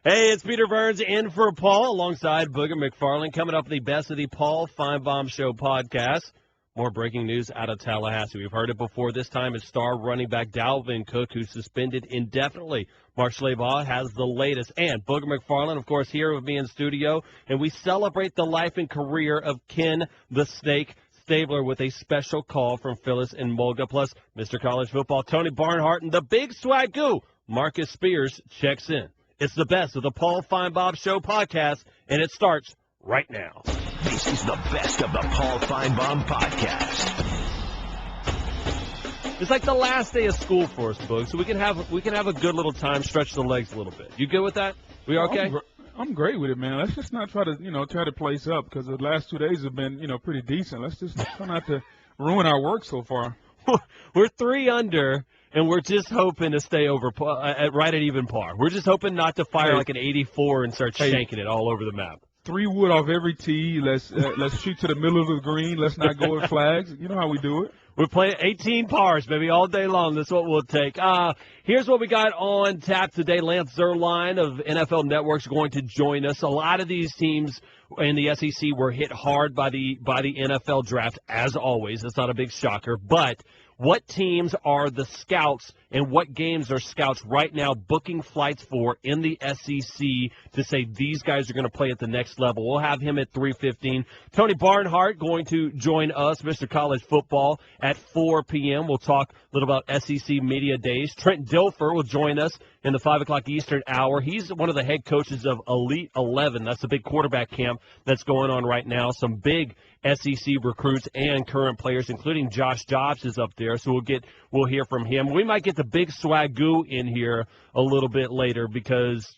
Hey, it's Peter Burns in for Paul alongside Booger McFarland coming up with the best of the Paul Finebaum Show podcast. More breaking news out of Tallahassee. We've heard it before. This time it's star running back Dalvin Cook, who's suspended indefinitely. Mark Schleybaugh has the latest. And Booger McFarland, of course, here with me in studio. And we celebrate the life and career of Ken the Snake Stabler with a special call from Phyllis and Mulga. Plus, Mr. College Football Tony Barnhart and the big swagoo Marcus Spears checks in. It's the best of the Paul Finebaum Show podcast, and it starts right now. This is the best of the Paul Finebaum podcast. It's like the last day of school for us, Boog, so we can have a good little time, stretch the legs a little bit. You good with that? We okay? I'm great with it, man. Let's just not try to place up because the last 2 days have been, pretty decent. Let's just try not to ruin our work so far. We're 3 under, and we're just hoping to stay over right at even par. We're just hoping not to fire like an 84 and start shanking it all over the map. 3 wood off every tee. Let's shoot to the middle of the green. Let's not go with flags. You know how we do it. We're playing 18 pars, baby, all day long. That's what we'll take. Here's what we got on tap today. Lance Zierlein of NFL Network is going to join us. A lot of these teams in the SEC were hit hard by the NFL draft, as always. That's not a big shocker. But what teams are the scouts and what games are scouts right now booking flights for in the SEC to say these guys are going to play at the next level? We'll have him at 3:15. Tony Barnhart going to join us, Mr. College Football, at 4 p.m. We'll talk a little about SEC Media Days. Trent Dilfer will join us in the 5 o'clock Eastern hour. He's one of the head coaches of Elite 11. That's the big quarterback camp that's going on right now. Some big SEC recruits and current players, including Josh Jobs, is up there. So we'll hear from him. We might get the big swagoo in here a little bit later because,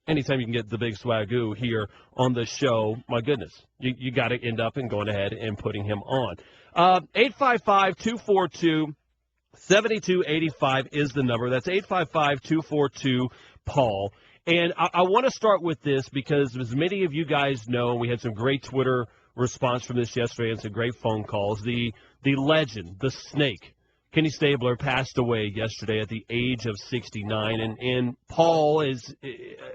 anytime you can get the big swagoo here on the show, my goodness, you got to end up and going ahead and putting him on. 855-242-7285 is the number. That's 855-242-PAUL. And I want to start with this because, as many of you guys know, we had some great Twitter response from this yesterday and some great phone calls. The legend, the snake, Kenny Stabler, passed away yesterday at the age of 69. And Paul, is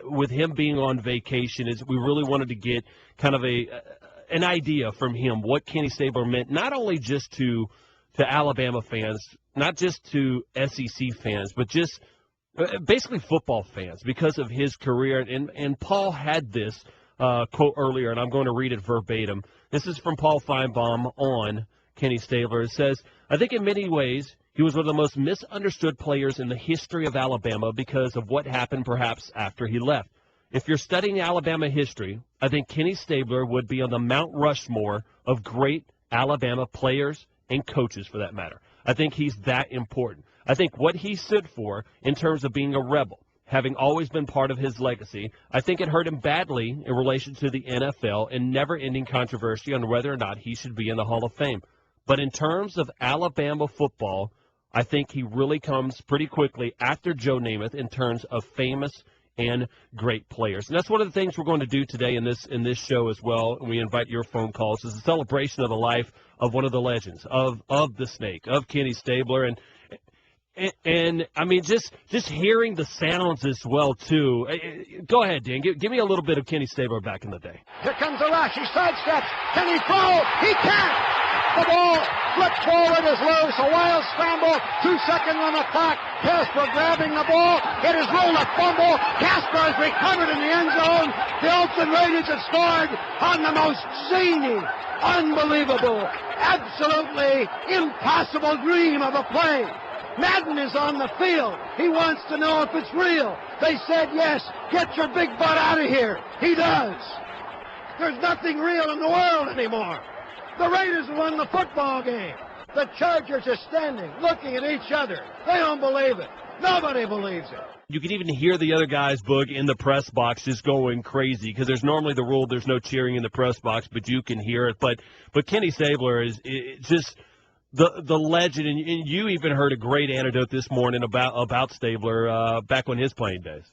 with him being on vacation, we really wanted to get kind of an idea from him what Kenny Stabler meant, not only just to Alabama fans, not just to SEC fans, but just basically football fans because of his career. And Paul had this quote earlier, and I'm going to read it verbatim. This is from Paul Finebaum on Kenny Stabler. It says, I think in many ways he was one of the most misunderstood players in the history of Alabama because of what happened perhaps after he left. If you're studying Alabama history, I think Kenny Stabler would be on the Mount Rushmore of great Alabama players and coaches, for that matter. I think he's that important. I think what he stood for in terms of being a rebel, having always been part of his legacy, I think it hurt him badly in relation to the NFL and never-ending controversy on whether or not he should be in the Hall of Fame. But in terms of Alabama football, I think he really comes pretty quickly after Joe Namath in terms of famous and great players. And that's one of the things we're going to do today in this show as well. And we invite your phone calls. It's a celebration of the life of one of the legends, of the Snake, of Kenny Stabler. And I mean, just hearing the sounds as well, too. Go ahead, Dan. Give me a little bit of Kenny Stabler back in the day. Here comes the rush. He sidesteps. Can he throw? He can't. The ball flipped forward is loose. A wild scramble. 2 seconds on the clock. Casper grabbing the ball. It is ruled a fumble. Casper is recovered in the end zone. The Oakland Raiders have scored on the most zany, unbelievable, absolutely impossible dream of a play. Madden is on the field. He wants to know if it's real. They said, yes, get your big butt out of here. He does. There's nothing real in the world anymore. The Raiders won the football game. The Chargers are standing, looking at each other. They don't believe it. Nobody believes it. You can even hear the other guys, Boog, in the press box just going crazy because there's normally the rule there's no cheering in the press box, but you can hear it. But Kenny Stabler is just the legend, and you even heard a great anecdote this morning about Stabler back on his playing days.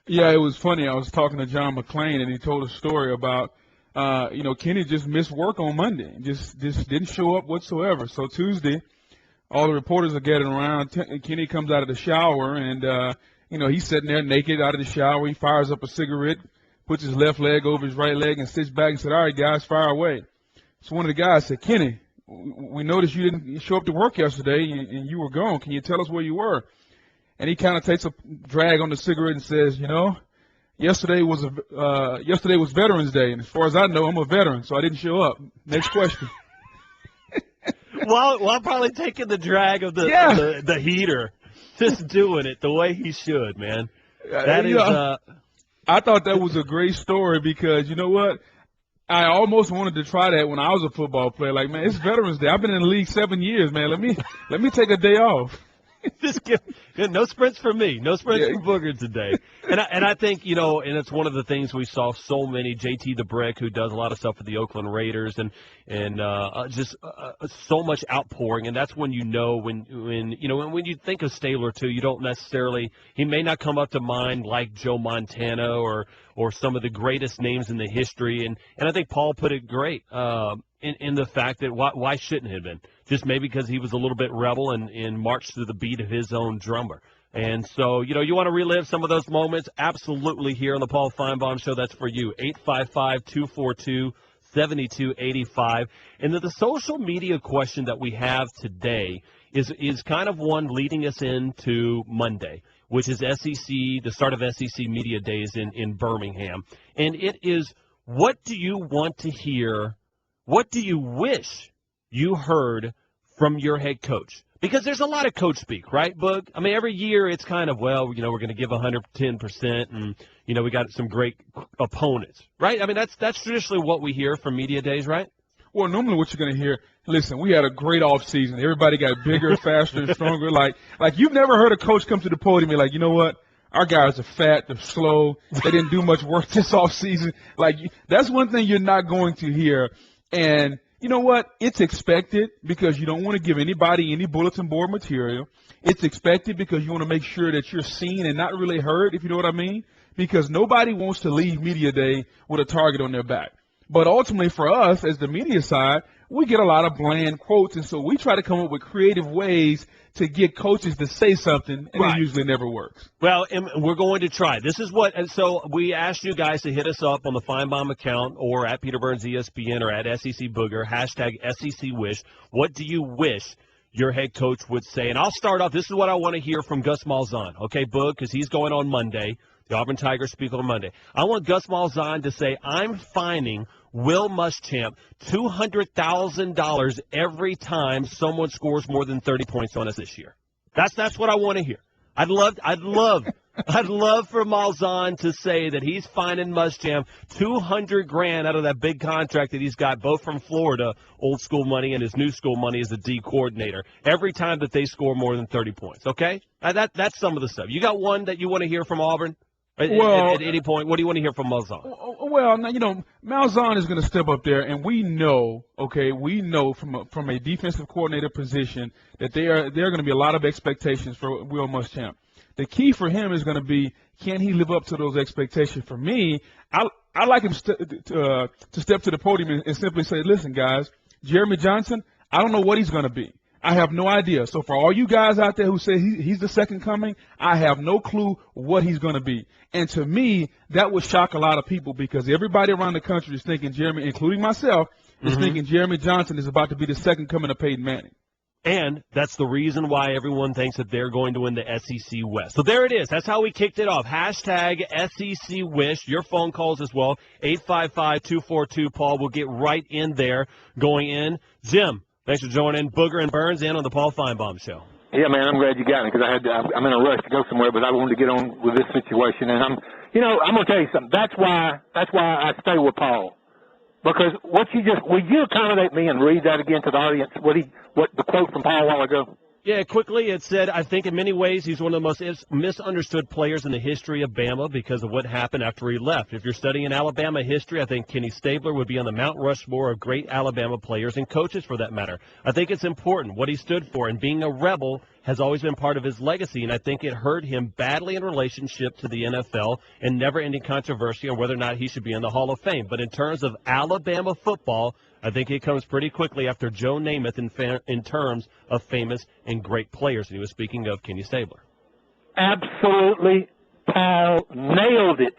Yeah, it was funny. I was talking to John McClain, and he told a story about, Kenny just missed work on Monday, just didn't show up whatsoever. So Tuesday, all the reporters are getting around. Kenny comes out of the shower, and he's sitting there naked out of the shower. He fires up a cigarette, puts his left leg over his right leg, and sits back and said, "All right, guys, fire away." So one of the guys said, "Kenny, we noticed you didn't show up to work yesterday, and you were gone. Can you tell us where you were?" And he kind of takes a drag on the cigarette and says, yesterday was Veterans Day, and as far as I know, I'm a veteran, so I didn't show up. Next question. While probably taking the drag of the heater, just doing it the way he should, man. I thought that was a great story because you know what? I almost wanted to try that when I was a football player. Like, man, it's Veterans Day. I've been in the league 7 years, man. Let me take a day off. Just no sprints for me. No sprints for Booger today. And I think, and it's one of the things we saw so many, JT the Brick, who does a lot of stuff for the Oakland Raiders, and just so much outpouring. And that's when when you think of Stabler, too, you don't necessarily – he may not come up to mind like Joe Montana or some of the greatest names in the history. And I think Paul put it great in the fact that why shouldn't it have been? Just maybe because he was a little bit rebel and marched to the beat of his own drummer. And so, you want to relive some of those moments? Absolutely, here on the Paul Finebaum Show. That's for you. 855-242-7285. And the social media question that we have today is kind of one leading us into Monday, which is the start of SEC Media Days in Birmingham. And it is, what do you want to hear? What do you wish you heard from your head coach? Because there's a lot of coach speak, right, Boog? I mean, every year it's kind of, we're going to give 110%, and, we got some great opponents, right? I mean, that's traditionally what we hear from media days, right? Well, normally what you're going to hear, listen, we had a great offseason. Everybody got bigger, faster, and stronger. Like you've never heard a coach come to the podium and be like, you know what? Our guys are fat, they're slow, they didn't do much work this offseason. That's one thing you're not going to hear. And you know what? It's expected because you don't want to give anybody any bulletin board material. It's expected because you want to make sure that you're seen and not really heard, if you know what I mean, because nobody wants to leave media day with a target on their back. But ultimately for us, as the media side, we get a lot of bland quotes, and so we try to come up with creative ways to get coaches to say something, and It usually never works. Well, and we're going to try. This is and so we asked you guys to hit us up on the Finebaum account or at Peter Burns ESPN or at SEC Booger, hashtag SEC Wish. What do you wish your head coach would say? And I'll start off. This is what I want to hear from Gus Malzahn. Okay, Boog, because he's going on Monday. The Auburn Tigers speak on Monday. I want Gus Malzahn to say, I'm fining Will Muschamp $200,000 every time someone scores more than 30 points on us this year. That's what I want to hear. I'd love for Malzahn to say that he's fining Muschamp $200,000 out of that big contract that he's got, both from Florida, old school money, and his new school money as a D coordinator, every time that they score more than 30 points. Okay, that's some of the stuff. You got one that you want to hear from Auburn? At any point, what do you want to hear from Malzahn? Well, Malzahn is going to step up there, and we know from a defensive coordinator position that there are going to be a lot of expectations for Will Muschamp. The key for him is going to be, can he live up to those expectations? For me, I like him to step to the podium and simply say, listen, guys, Jeremy Johnson, I don't know what he's going to be. I have no idea. So for all you guys out there who say he's the second coming, I have no clue what he's going to be. And to me, that would shock a lot of people because everybody around the country is thinking Jeremy, including myself, is thinking Jeremy Johnson is about to be the second coming of Peyton Manning. And that's the reason why everyone thinks that they're going to win the SEC West. So there it is. That's how we kicked it off. Hashtag SEC Wish. Your phone calls as well. 855-242-PAUL. We'll get right in there going in. Jim, thanks for joining Booger and Burns in on the Paul Finebaum Show. Yeah, man, I'm glad you got me because I'm in a rush to go somewhere, but I wanted to get on with this situation. And I'm going to tell you something. That's why I stay with Paul. Because will you accommodate me and read that again to the audience? What the quote from Paul a while ago? Yeah, quickly, it said, I think in many ways he's one of the most misunderstood players in the history of Bama because of what happened after he left. If you're studying Alabama history, I think Kenny Stabler would be on the Mount Rushmore of great Alabama players and coaches for that matter. I think it's important what he stood for, and being a rebel has always been part of his legacy, and I think it hurt him badly in relationship to the NFL and never-ending controversy on whether or not he should be in the Hall of Fame. But in terms of Alabama football, I think it comes pretty quickly after Joe Namath in terms of famous and great players. And he was speaking of Kenny Stabler. absolutely, Paul nailed it.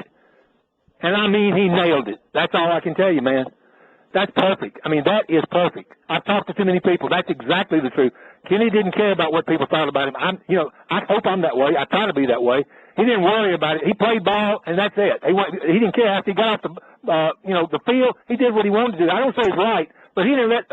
And I mean he nailed it. That's all I can tell you, man. That's perfect. I mean, that is perfect. I've talked to too many people. That's exactly the truth. Kenny didn't care about what people thought about him. I hope I'm that way. I try to be that way. He didn't worry about it. He played ball, and that's it. He didn't care after he got off the field. He did what he wanted to do. I don't say it's right, but he didn't let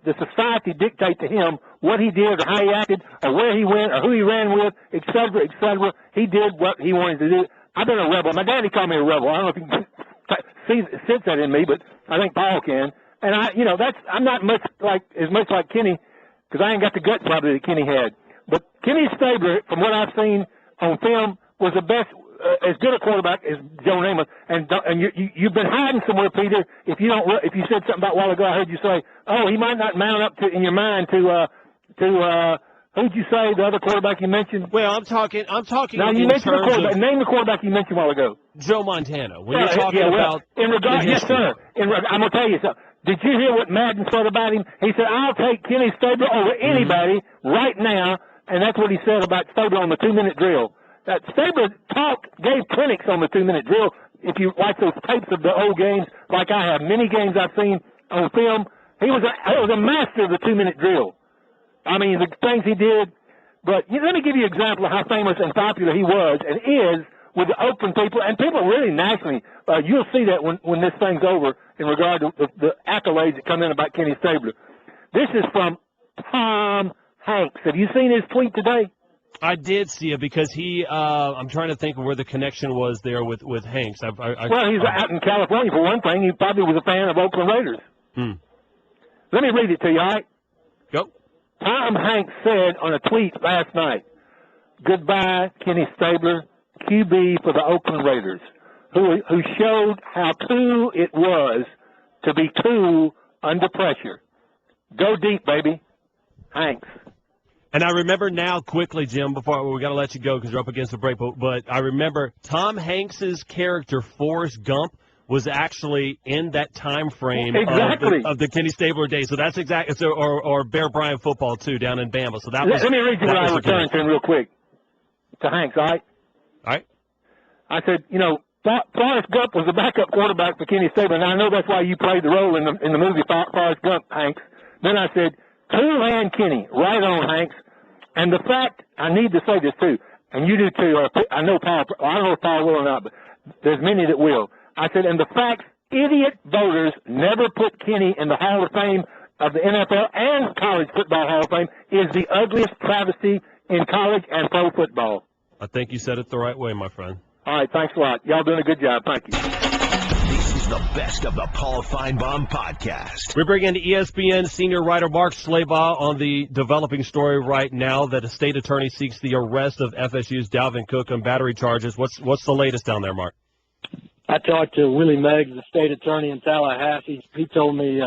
the society dictate to him what he did or how he acted or where he went or who he ran with, et cetera, et cetera. He did what he wanted to do. I've been a rebel. My daddy called me a rebel. I don't know if you can sense that in me, but I think Paul can. And I'm not as much like Kenny, because I ain't got the guts probably that Kenny had. But Kenny Stabler, from what I've seen on film, was the best, as good a quarterback as Joe Namath. And you've been hiding somewhere, Peter. If you said something about a while ago, I heard you say, oh, he might not mount up in your mind to who'd you say the other quarterback you mentioned? Well, I'm talking. Now you mentioned the quarterback. Name the quarterback you mentioned a while ago. Joe Montana. When you're talking about in regard, yes, sir. I'm gonna tell you something. Did you hear what Madden said about him? He said, "I'll take Kenny Stabler over anybody right now," and that's what he said about Stabler on the 2-minute drill. That Stabler gave clinics on the 2-minute drill. If you watch those tapes of the old games, like I have, many games I've seen on film, he was a master of the 2-minute drill. I mean, the things he did. But let me give you an example of how famous and popular he was and is with the Oakland people, and people really nationally. You'll see that when this thing's over in regard to the accolades that come in about Kenny Stabler. This is from Tom Hanks. Have you seen his tweet today? I did see it because he I'm trying to think of where the connection was there with Hanks. Well, he's out in California, for one thing. He probably was a fan of Oakland Raiders. Let me read it to you, all right? Go. Tom Hanks said on a tweet last night, "Goodbye, Kenny Stabler, QB for the Oakland Raiders, who showed how cool it was to be cool under pressure. Go deep, baby. Hanks." And I remember now quickly, Jim, before we got to let you go because you're up against the break, but I remember Tom Hanks's character, Forrest Gump, was actually in that time frame of the Kenny Stabler days. So that's exactly or Bear Bryant football too down in Bama. So that was. Let me read you what I returned to him real quick. To Hanks, all right? All right. I said, Forrest Gump was the backup quarterback for Kenny Stabler, and I know that's why you played the role in the movie Forrest Gump, Hanks. Then I said, cool hand Kenny, right on, Hanks. And the fact, I need to say this too, and you do too. I know Paul. I don't know if Paul will or not, but there's many that will. I said, and the fact idiot voters never put Kenny in the Hall of Fame of the NFL and College Football Hall of Fame is the ugliest travesty in college and pro football. I think you said it the right way, my friend. All right, thanks a lot. Y'all doing a good job. Thank you. This is the best of the Paul Finebaum podcast. We bring in ESPN senior writer Mark Schlabach on the developing story right now that a state attorney seeks the arrest of FSU's Dalvin Cook on battery charges. What's the latest down there, Mark? I talked to Willie Meggs, the state attorney in Tallahassee. He told me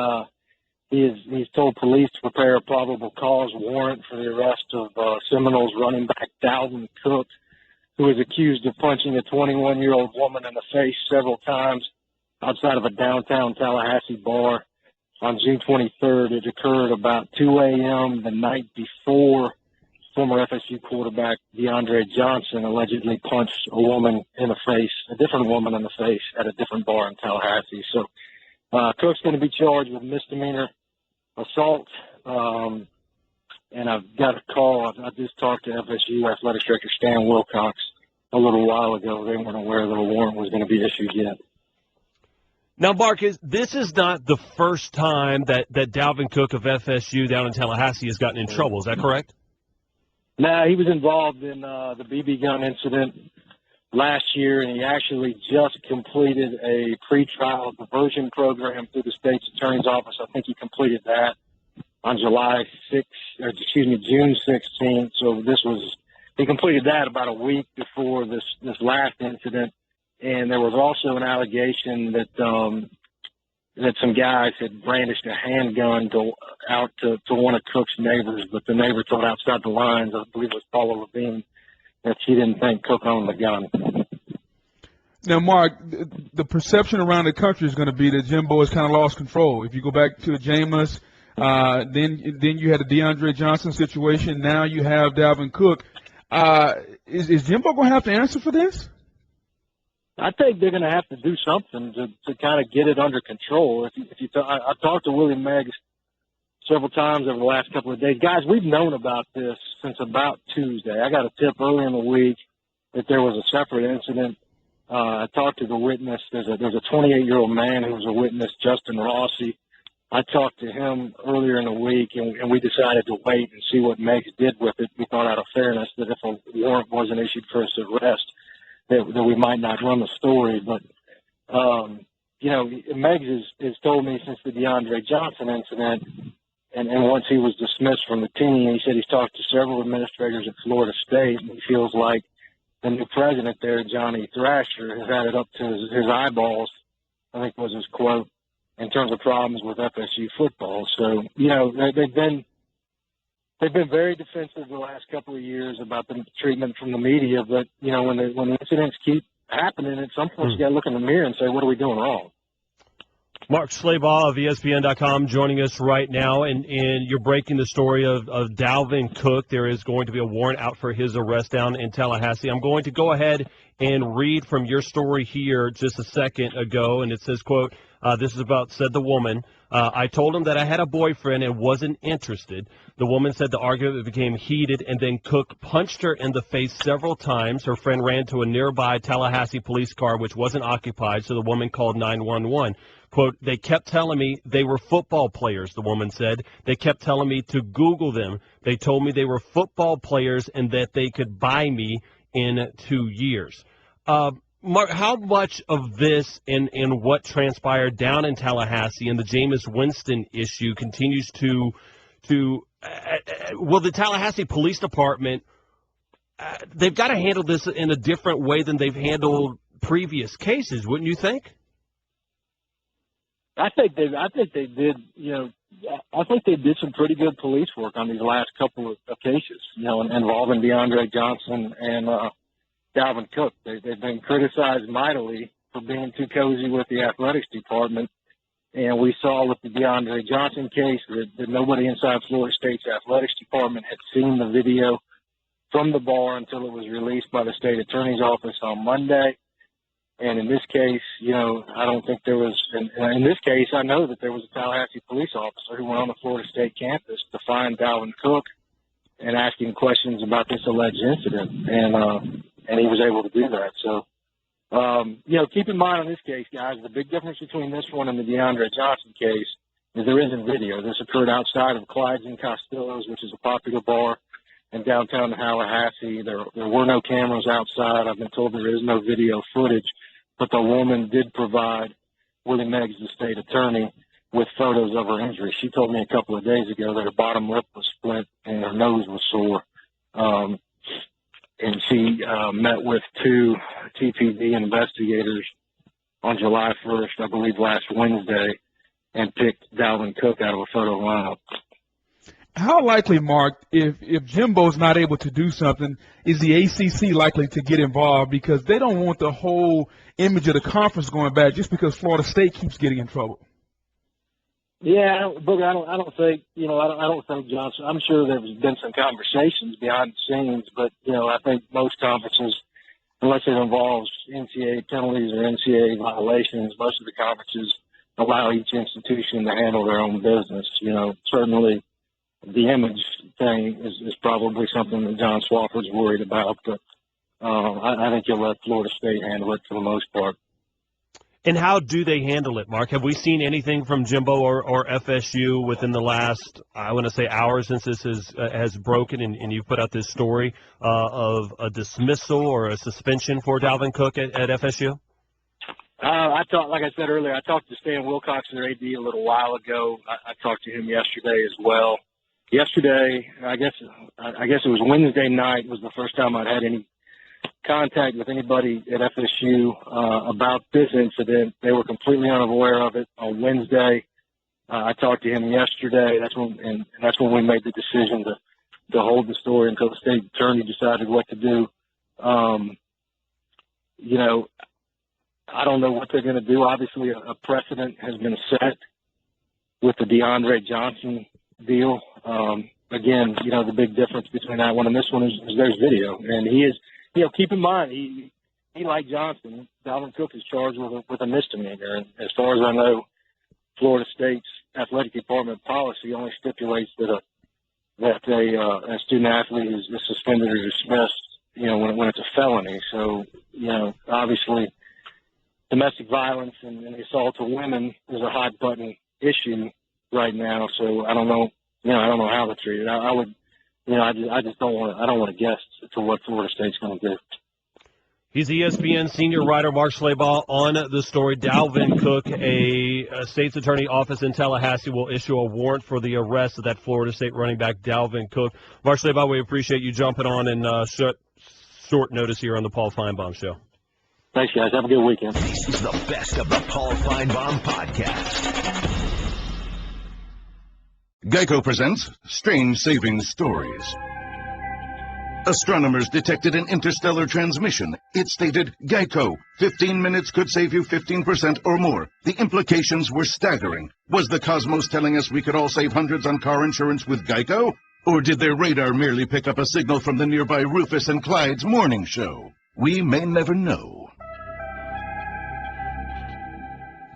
he's told police to prepare a probable cause warrant for the arrest of Seminoles running back Dalvin Cook, who was accused of punching a 21-year-old woman in the face several times outside of a downtown Tallahassee bar on June 23rd. It occurred about 2 a.m. the night before former FSU quarterback DeAndre Johnson allegedly punched a woman in the face, a different woman in the face at a different bar in Tallahassee. So Cook's going to be charged with misdemeanor assault. And I've got a call. I just talked to FSU Athletic Director Stan Wilcox a little while ago. They weren't aware that a warrant was going to be issued yet. Now, Mark, this is not the first time that Dalvin Cook of FSU down in Tallahassee has gotten in trouble. Is that correct? Nah, he was involved in the BB gun incident last year, and he actually just completed a pretrial diversion program through the state's attorney's office. I think he completed that on June 16th. So he completed that about a week before this last incident. And there was also an allegation that some guys had brandished a handgun out to one of Cook's neighbors, but the neighbor told outside the lines, I believe it was Paula Levine, that she didn't think Cook owned the gun. Now, Mark, the perception around the country is going to be that Jimbo has kind of lost control. If you go back to the Jameis, then you had the DeAndre Johnson situation. Now you have Dalvin Cook. Is Jimbo going to have to answer for this? I think they're going to have to do something to kind of get it under control. I've talked to Willie Meggs several times over the last couple of days. Guys, we've known about this since about Tuesday. I got a tip earlier in the week that there was a separate incident. I talked to the witness. There's a 28-year-old man who was a witness, Justin Rossi. I talked to him earlier in the week, and we decided to wait and see what Meggs did with it. We thought out of fairness that if a warrant wasn't issued for his arrest, that we might not run the story. But, Meggs has told me since the DeAndre Johnson incident, and once he was dismissed from the team, he said he's talked to several administrators at Florida State, and he feels like the new president there, Johnny Thrasher, has had it up to his eyeballs, I think was his quote, in terms of problems with FSU football. So, they've been very defensive the last couple of years about the treatment from the media. But, when the incidents keep happening, at some point you got to look in the mirror and say, what are we doing wrong? Mark Schleybaugh of ESPN.com joining us right now, and you're breaking the story of Dalvin Cook. There is going to be a warrant out for his arrest down in Tallahassee. I'm going to go ahead and read from your story here just a second ago, and it says, quote, this is about, said the woman, I told him that I had a boyfriend and wasn't interested. The woman said the argument became heated, and then Cook punched her in the face several times. Her friend ran to a nearby Tallahassee police car, which wasn't occupied, so the woman called 911. Quote, they kept telling me they were football players, the woman said. They kept telling me to Google them. They told me they were football players and that they could buy me in 2 years. Mark, how much of this and what transpired down in Tallahassee and the Jameis Winston issue continues to will the Tallahassee Police Department, they've got to handle this in a different way than they've handled previous cases, wouldn't you think? I think they did. I think they did some pretty good police work on these last couple of cases. Involving DeAndre Johnson and Dalvin Cook. They've been criticized mightily for being too cozy with the athletics department, and we saw with the DeAndre Johnson case that nobody inside Florida State's athletics department had seen the video from the bar until it was released by the state attorney's office on Monday. And in this case, I don't think there was – in this case, I know that there was a Tallahassee police officer who went on the Florida State campus to find Dalvin Cook and ask him questions about this alleged incident, and he was able to do that. So, keep in mind on this case, guys, the big difference between this one and the DeAndre Johnson case is there isn't video. This occurred outside of Clyde's and Costello's, which is a popular bar in downtown Tallahassee. There were no cameras outside. I've been told there is no video footage. But the woman did provide Willie Meggs, the state attorney, with photos of her injury. She told me a couple of days ago that her bottom lip was split and her nose was sore. And she met with 2 TPD investigators on July 1st, I believe last Wednesday, and picked Dalvin Cook out of a photo lineup. How likely, Mark, if Jimbo's not able to do something, is the ACC likely to get involved because they don't want the whole image of the conference going bad just because Florida State keeps getting in trouble? Yeah, Booger, I don't think, I don't think Johnson. I'm sure there's been some conversations behind the scenes, but I think most conferences, unless it involves NCAA penalties or NCAA violations, most of the conferences allow each institution to handle their own business. Certainly the image thing is probably something that John Swofford's worried about, but I think he'll let Florida State handle it for the most part. And how do they handle it, Mark? Have we seen anything from Jimbo or FSU within the last, I want to say, hour since this has broken and you put out this story of a dismissal or a suspension for Dalvin Cook at FSU? Like I said earlier, I talked to Stan Wilcox, their AD, a little while ago. I talked to him yesterday as well. Yesterday, I guess it was Wednesday night was the first time I'd had any contact with anybody at FSU about this incident. They were completely unaware of it on Wednesday. I talked to him yesterday. That's when we made the decision to hold the story until the state attorney decided what to do. I don't know what they're going to do. Obviously, a precedent has been set with the DeAndre Johnson deal. Again, the big difference between that one and this one is there's video, and keep in mind, he like Johnson, Dalvin Cook is charged with a misdemeanor. And as far as I know, Florida State's athletic department policy only stipulates that a student athlete is suspended or dismissed, when it's a felony. So, obviously domestic violence and the assault of women is a hot button issue right now. So I don't know, I don't know how to treat it. I would, I just don't want to guess to what Florida State's going to do. He's ESPN senior writer Mark Schlabach on the story. Dalvin Cook, a state's attorney office in Tallahassee, will issue a warrant for the arrest of that Florida State running back, Dalvin Cook. Mark Schlabach, we appreciate you jumping on in short notice here on the Paul Finebaum Show. Thanks, guys. Have a good weekend. This is the best of the Paul Finebaum podcast. Geico presents Strange Savings Stories. Astronomers detected an interstellar transmission. It stated, Geico, 15 minutes could save you 15% or more. The implications were staggering. Was the cosmos telling us we could all save hundreds on car insurance with Geico? Or did their radar merely pick up a signal from the nearby Rufus and Clyde's morning show? We may never know.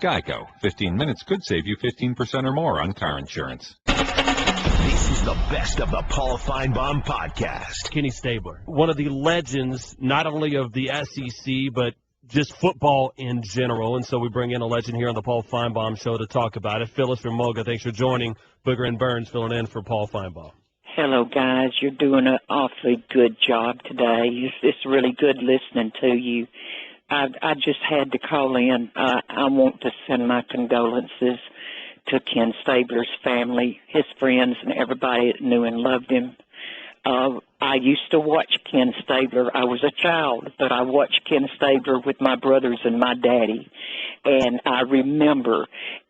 Geico. 15 minutes could save you 15% or more on car insurance. This is the best of the Paul Finebaum podcast. Kenny Stabler, one of the legends, not only of the SEC, but just football in general. And so we bring in a legend here on the Paul Finebaum Show to talk about it. Phyllis from Moga, thanks for joining. Booger and Burns filling in for Paul Finebaum. Hello, guys. You're doing an awfully good job today. It's really good listening to you. I just had to call in. I want to send my condolences to Ken Stabler's family, his friends, and everybody that knew and loved him. I used to watch Ken Stabler. I was a child, but I watched Ken Stabler with my brothers and my daddy, and I remember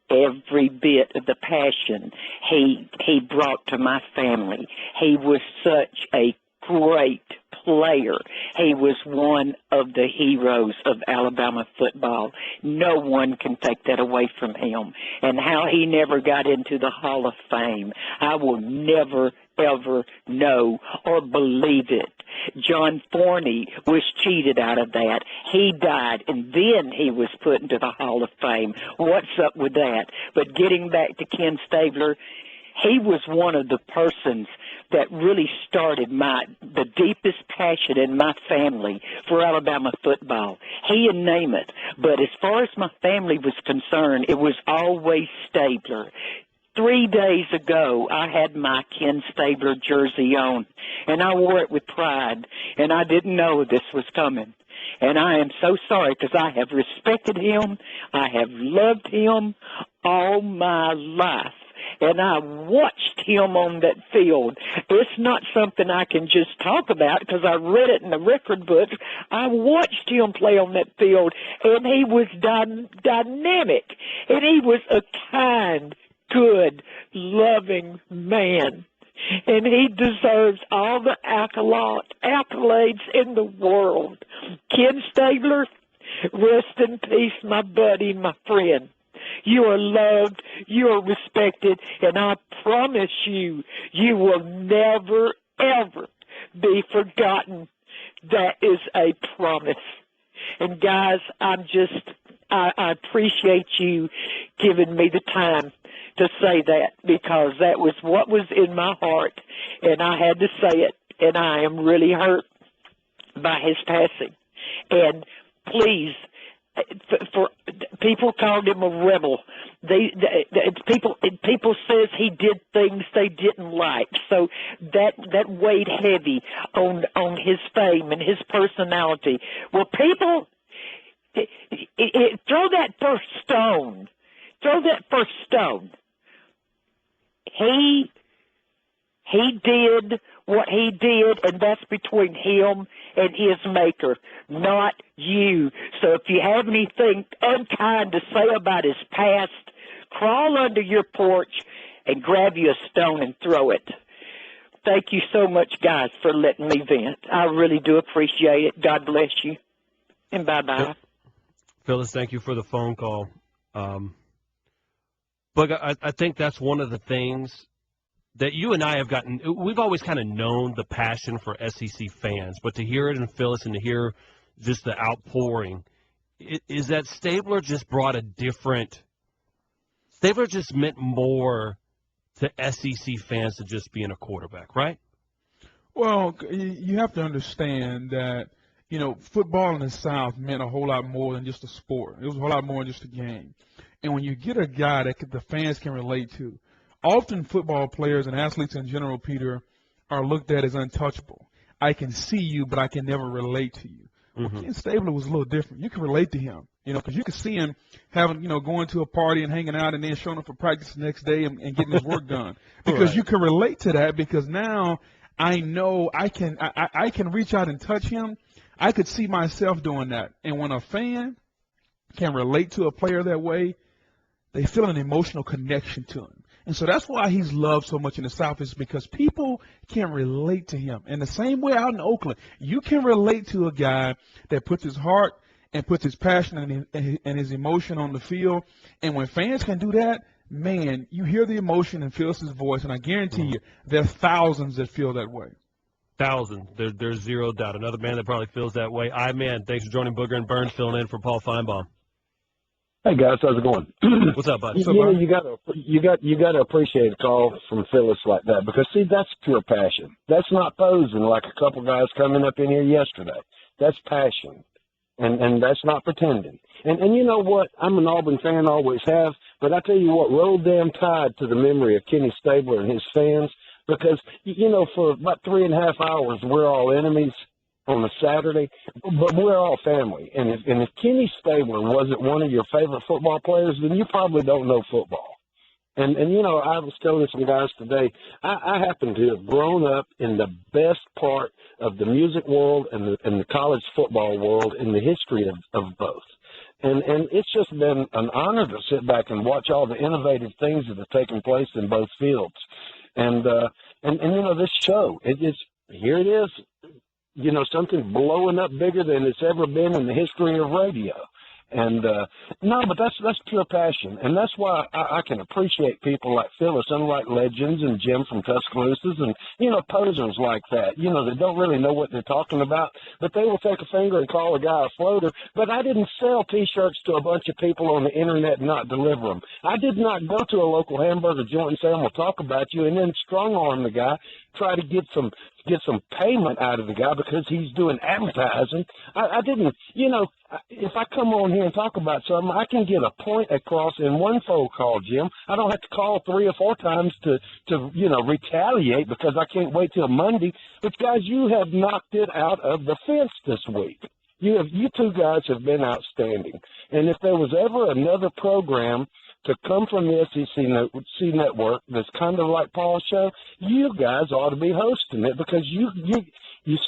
every bit of the passion he brought to my family. He was such a great player. He was one of the heroes of Alabama football. No one can take that away from him. And how he never got into the Hall of Fame, I will never, ever know or believe it. John Forney was cheated out of that. He died, and then he was put into the Hall of Fame. What's up with that? But getting back to Ken Stabler, he was one of the persons that really started the deepest passion in my family for Alabama football. He and name it. But as far as my family was concerned, it was always Stabler. 3 days ago, I had my Ken Stabler jersey on, and I wore it with pride, and I didn't know this was coming. And I am so sorry because I have respected him. I have loved him all my life. And I watched him on that field. It's not something I can just talk about because I read it in the record book. I watched him play on that field, and he was dynamic. And he was a kind, good, loving man. And he deserves all the accolades in the world. Ken Stabler, rest in peace, my buddy, my friend. You are loved, you are respected, and I promise you, you will never, ever be forgotten. That is a promise. And guys, I appreciate you giving me the time to say that because that was what was in my heart, and I had to say it, and I am really hurt by his passing. And please, for people called him a rebel. People says he did things they didn't like, so that weighed heavy on his fame and his personality. Well, people, throw that first stone. Throw that first stone. He did what he did, and that's between him and his maker, not you. So if you have anything unkind to say about his past, crawl under your porch and grab you a stone and throw it. Thank you so much, guys, for letting me vent. I really do appreciate it. God bless you, and bye-bye. Phyllis, thank you for the phone call. But I think that's one of the things that you and I have gotten, we've always kind of known the passion for SEC fans, but to hear it in Phyllis and to hear just the outpouring, is that Stabler just brought a different, Stabler just meant more to SEC fans than just being a quarterback, right? Well, you have to understand that, football in the South meant a whole lot more than just a sport. It was a whole lot more than just a game. And when you get a guy that the fans can relate to, often football players and athletes in general, Peter, are looked at as untouchable. I can see you, but I can never relate to you. Mm-hmm. Well, Ken Stabler was a little different. You can relate to him, because you can see him having, going to a party and hanging out and then showing up for practice the next day and getting his work done. Because right. You can relate to that because now I know I can reach out and touch him. I could see myself doing that. And when a fan can relate to a player that way, they feel an emotional connection to him. And so that's why he's loved so much in the South, is because people can relate to him. And the same way out in Oakland, you can relate to a guy that puts his heart and puts his passion and his emotion on the field. And when fans can do that, man, you hear the emotion in Phyllis's voice, and I guarantee you there are thousands that feel that way. Thousands. There's zero doubt. Another man that probably feels that way. Man, thanks for joining Booger and Burns, filling in for Paul Finebaum. Hey guys, how's it going? What's up, buddy? You gotta appreciate a call from Phyllis like that, because see, that's pure passion. That's not posing like a couple guys coming up in here yesterday. That's passion, and that's not pretending. And you know what? I'm an Auburn fan, always have. But I tell you what, roll damn tide to the memory of Kenny Stabler and his fans, because for about 3.5 hours we're all enemies on a Saturday, but we're all family. And if Kenny Stabler wasn't one of your favorite football players, then you probably don't know football. And I was telling some guys today, I happen to have grown up in the best part of the music world and the college football world in the history of both. And it's just been an honor to sit back and watch all the innovative things that have taken place in both fields. And this show, here it is. Something blowing up bigger than it's ever been in the history of radio. And no, but that's pure passion, and that's why I can appreciate people like Phyllis, unlike legends and Jim from Tuscaloosa's, and posers like that. They don't really know what they're talking about, but they will take a finger and call a guy a floater. But I didn't sell T-shirts to a bunch of people on the internet and not deliver them. I did not go to a local hamburger joint and say, I'm going to talk about you, and then strong arm the guy, try to get some payment out of the guy because he's doing advertising. I didn't, if I come on here and talk about something, I can get a point across in one phone call, Jim. I don't have to call 3 or 4 times to retaliate because I can't wait till Monday. But guys, you have knocked it out of the fence this week. You two guys have been outstanding. And if there was ever another program to come from the SEC network that's kind of like Paul's show, you guys ought to be hosting it, because you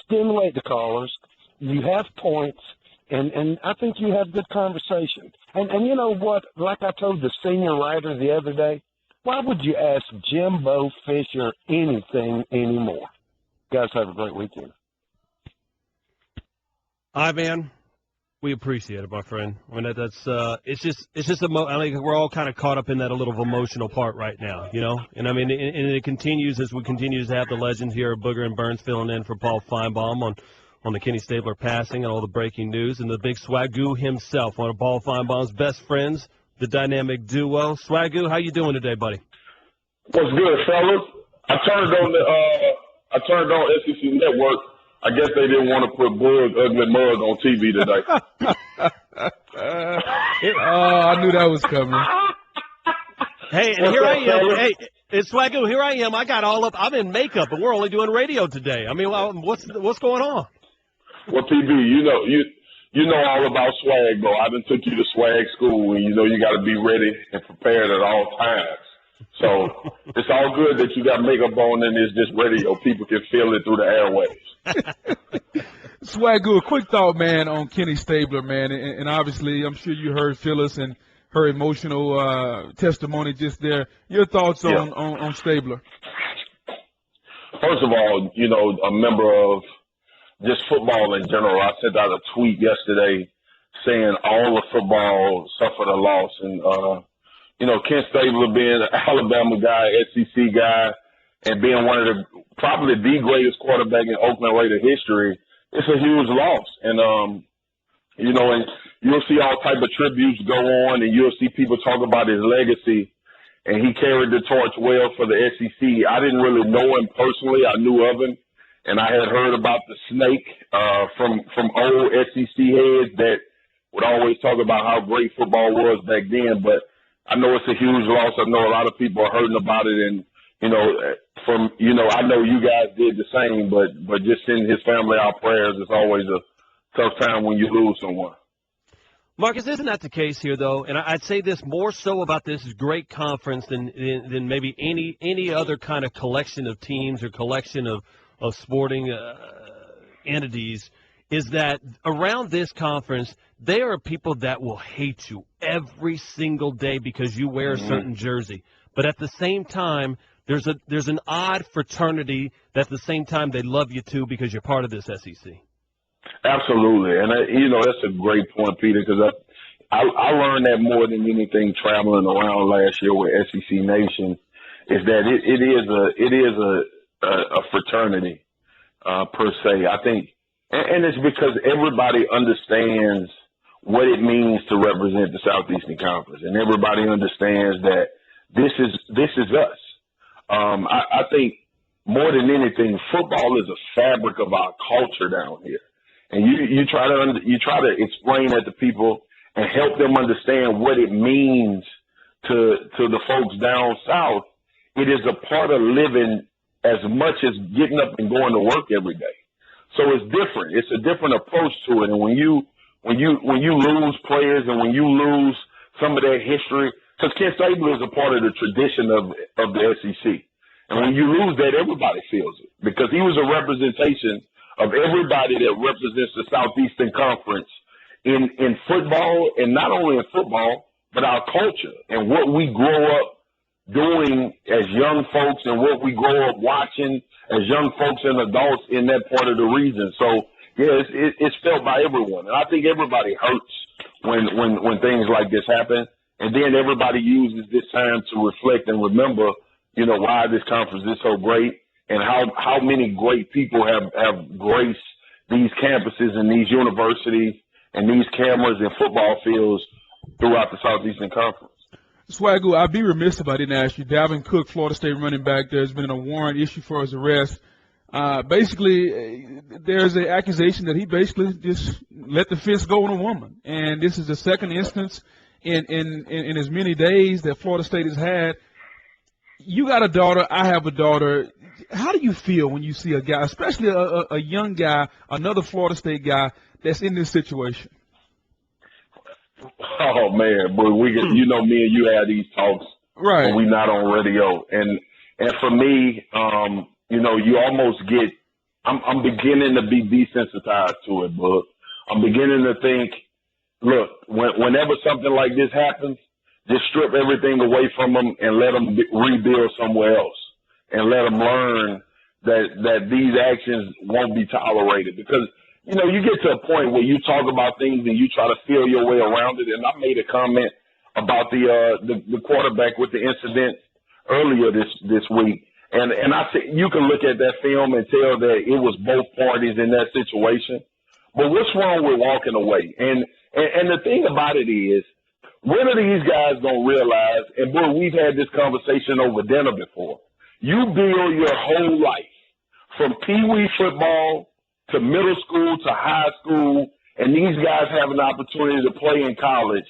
stimulate the callers, you have points, and I think you have good conversation. And you know what? Like I told the senior writer the other day, why would you ask Jimbo Fisher anything anymore? Guys, have a great weekend. Hi, man. We appreciate it, my friend. I mean, it's just I think we're all kind of caught up in that a little emotional part right now, And I mean, and it continues as we continue to have the legends here, Booger and Burns, filling in for Paul Finebaum on the Kenny Stabler passing and all the breaking news, and the big Swagoo himself, one of Paul Finebaum's best friends, the dynamic duo. Swagoo, how you doing today, buddy? What's good, fellas? I turned on SEC Network. I guess they didn't want to put Bug's ugly mug on TV today. I knew that was coming. Hey, and here I am. Hey, it's Swagoo. Here I am. I got all up. I'm in makeup, and we're only doing radio today. I mean, what's going on? Well, TB, you know all about swag, though. I done took you to swag school, and you got to be ready and prepared at all times. So it's all good that you got makeup on and it's just radio. People can feel it through the airwaves. Swagoo, a quick thought, man, on Kenny Stabler, man. And obviously, I'm sure you heard Phyllis and her emotional testimony just there. Your thoughts on Stabler? First of all, a member of just football in general, I sent out a tweet yesterday saying all of football suffered a loss. And, Ken Stabler being an Alabama guy, SEC guy, and being one of probably the greatest quarterback in Oakland Raider history, it's a huge loss. And, you know, and you'll see all type of tributes go on, and you'll see people talk about his legacy. And he carried the torch well for the SEC. I didn't really know him personally. I knew of him, and I had heard about the snake from old SEC heads that would always talk about how great football was back then. But I know it's a huge loss. I know a lot of people are hurting about it, and I know you guys did the same. But just sending his family our prayers. It's always a tough time when you lose someone. Marcus, isn't that the case here, though? And I'd say this more so about this great conference than maybe any other kind of collection of teams or collection of sporting entities, is that around this conference, there are people that will hate you every single day because you wear a certain jersey. But at the same time, there's an odd fraternity that at the same time they love you, too, because you're part of this SEC. Absolutely. And, that's a great point, Peter, because I learned that more than anything traveling around last year with SEC Nation, is that it is a fraternity per se. I think, and it's because everybody understands what it means to represent the Southeastern Conference, and everybody understands that this is us. I think more than anything, football is a fabric of our culture down here. And you try to explain that to people and help them understand what it means to the folks down south. It is a part of living as much as getting up and going to work every day. So it's different. It's a different approach to it. And when you lose players and when you lose some of that history, because Ken Stabler is a part of the tradition of the SEC. And when you lose that, everybody feels it, because he was a representation of everybody that represents the Southeastern Conference in football, and not only in football, but our culture and what we grow up doing as young folks and what we grow up watching as young folks and adults in that part of the region. So, yeah, it's felt by everyone. And I think everybody hurts when things like this happen. And then everybody uses this time to reflect and remember, why this conference is so great. And how many great people have graced these campuses and these universities and these cameras and football fields throughout the Southeastern Conference. Swagoo, I'd be remiss if I didn't ask you. Dalvin Cook, Florida State running back, there's been a warrant issued for his arrest. Basically, there's an accusation that he basically just let the fist go on a woman. And this is the second instance in as many days that Florida State has had. You got a daughter, I have a daughter. How do you feel when you see a guy, especially a young guy, another Florida State guy, that's in this situation? Oh, man, but me and you have these talks right when we not on radio. And for me, you almost get – I'm beginning to be desensitized to it, but I'm beginning to think, look, whenever something like this happens, just strip everything away from them and let them rebuild somewhere else. And let them learn that these actions won't be tolerated. Because, you get to a point where you talk about things and you try to feel your way around it. And I made a comment about the quarterback with the incident earlier this week. And I said, you can look at that film and tell that it was both parties in that situation. But what's wrong with walking away? And the thing about it is, when are these guys going to realize, and boy, we've had this conversation over dinner before, you build your whole life from peewee football to middle school to high school, and these guys have an opportunity to play in college,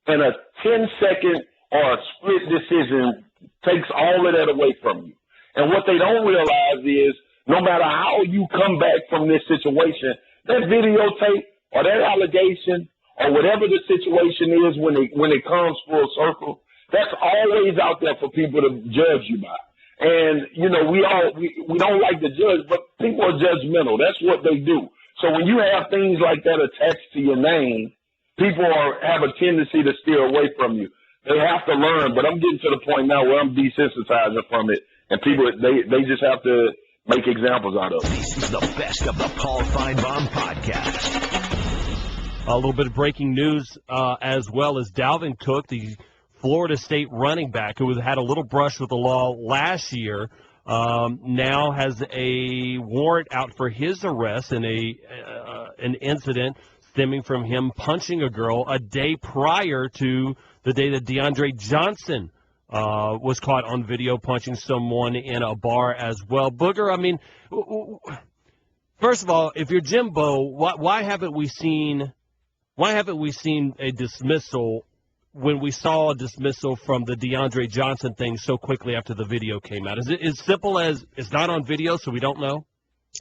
and a 10-second or a split decision takes all of that away from you. And what they don't realize is no matter how you come back from this situation, that videotape or that allegation or whatever the situation is when it comes full circle, that's always out there for people to judge you by. And, we don't like to judge, but people are judgmental. That's what they do. So when you have things like that attached to your name, people have a tendency to steer away from you. They have to learn, but I'm getting to the point now where I'm desensitizing from it, and people, they just have to make examples out of it. This is the best of the Paul Finebaum podcast. A little bit of breaking news as well as Dalvin Cook, the Florida State running back who had a little brush with the law last year, now has a warrant out for his arrest in an incident stemming from him punching a girl a day prior to the day that DeAndre Johnson was caught on video punching someone in a bar as well. Booger, I mean, first of all, if you're Jimbo, why haven't we seen a dismissal when we saw a dismissal from the DeAndre Johnson thing so quickly after the video came out? Is it as simple as it's not on video, so we don't know?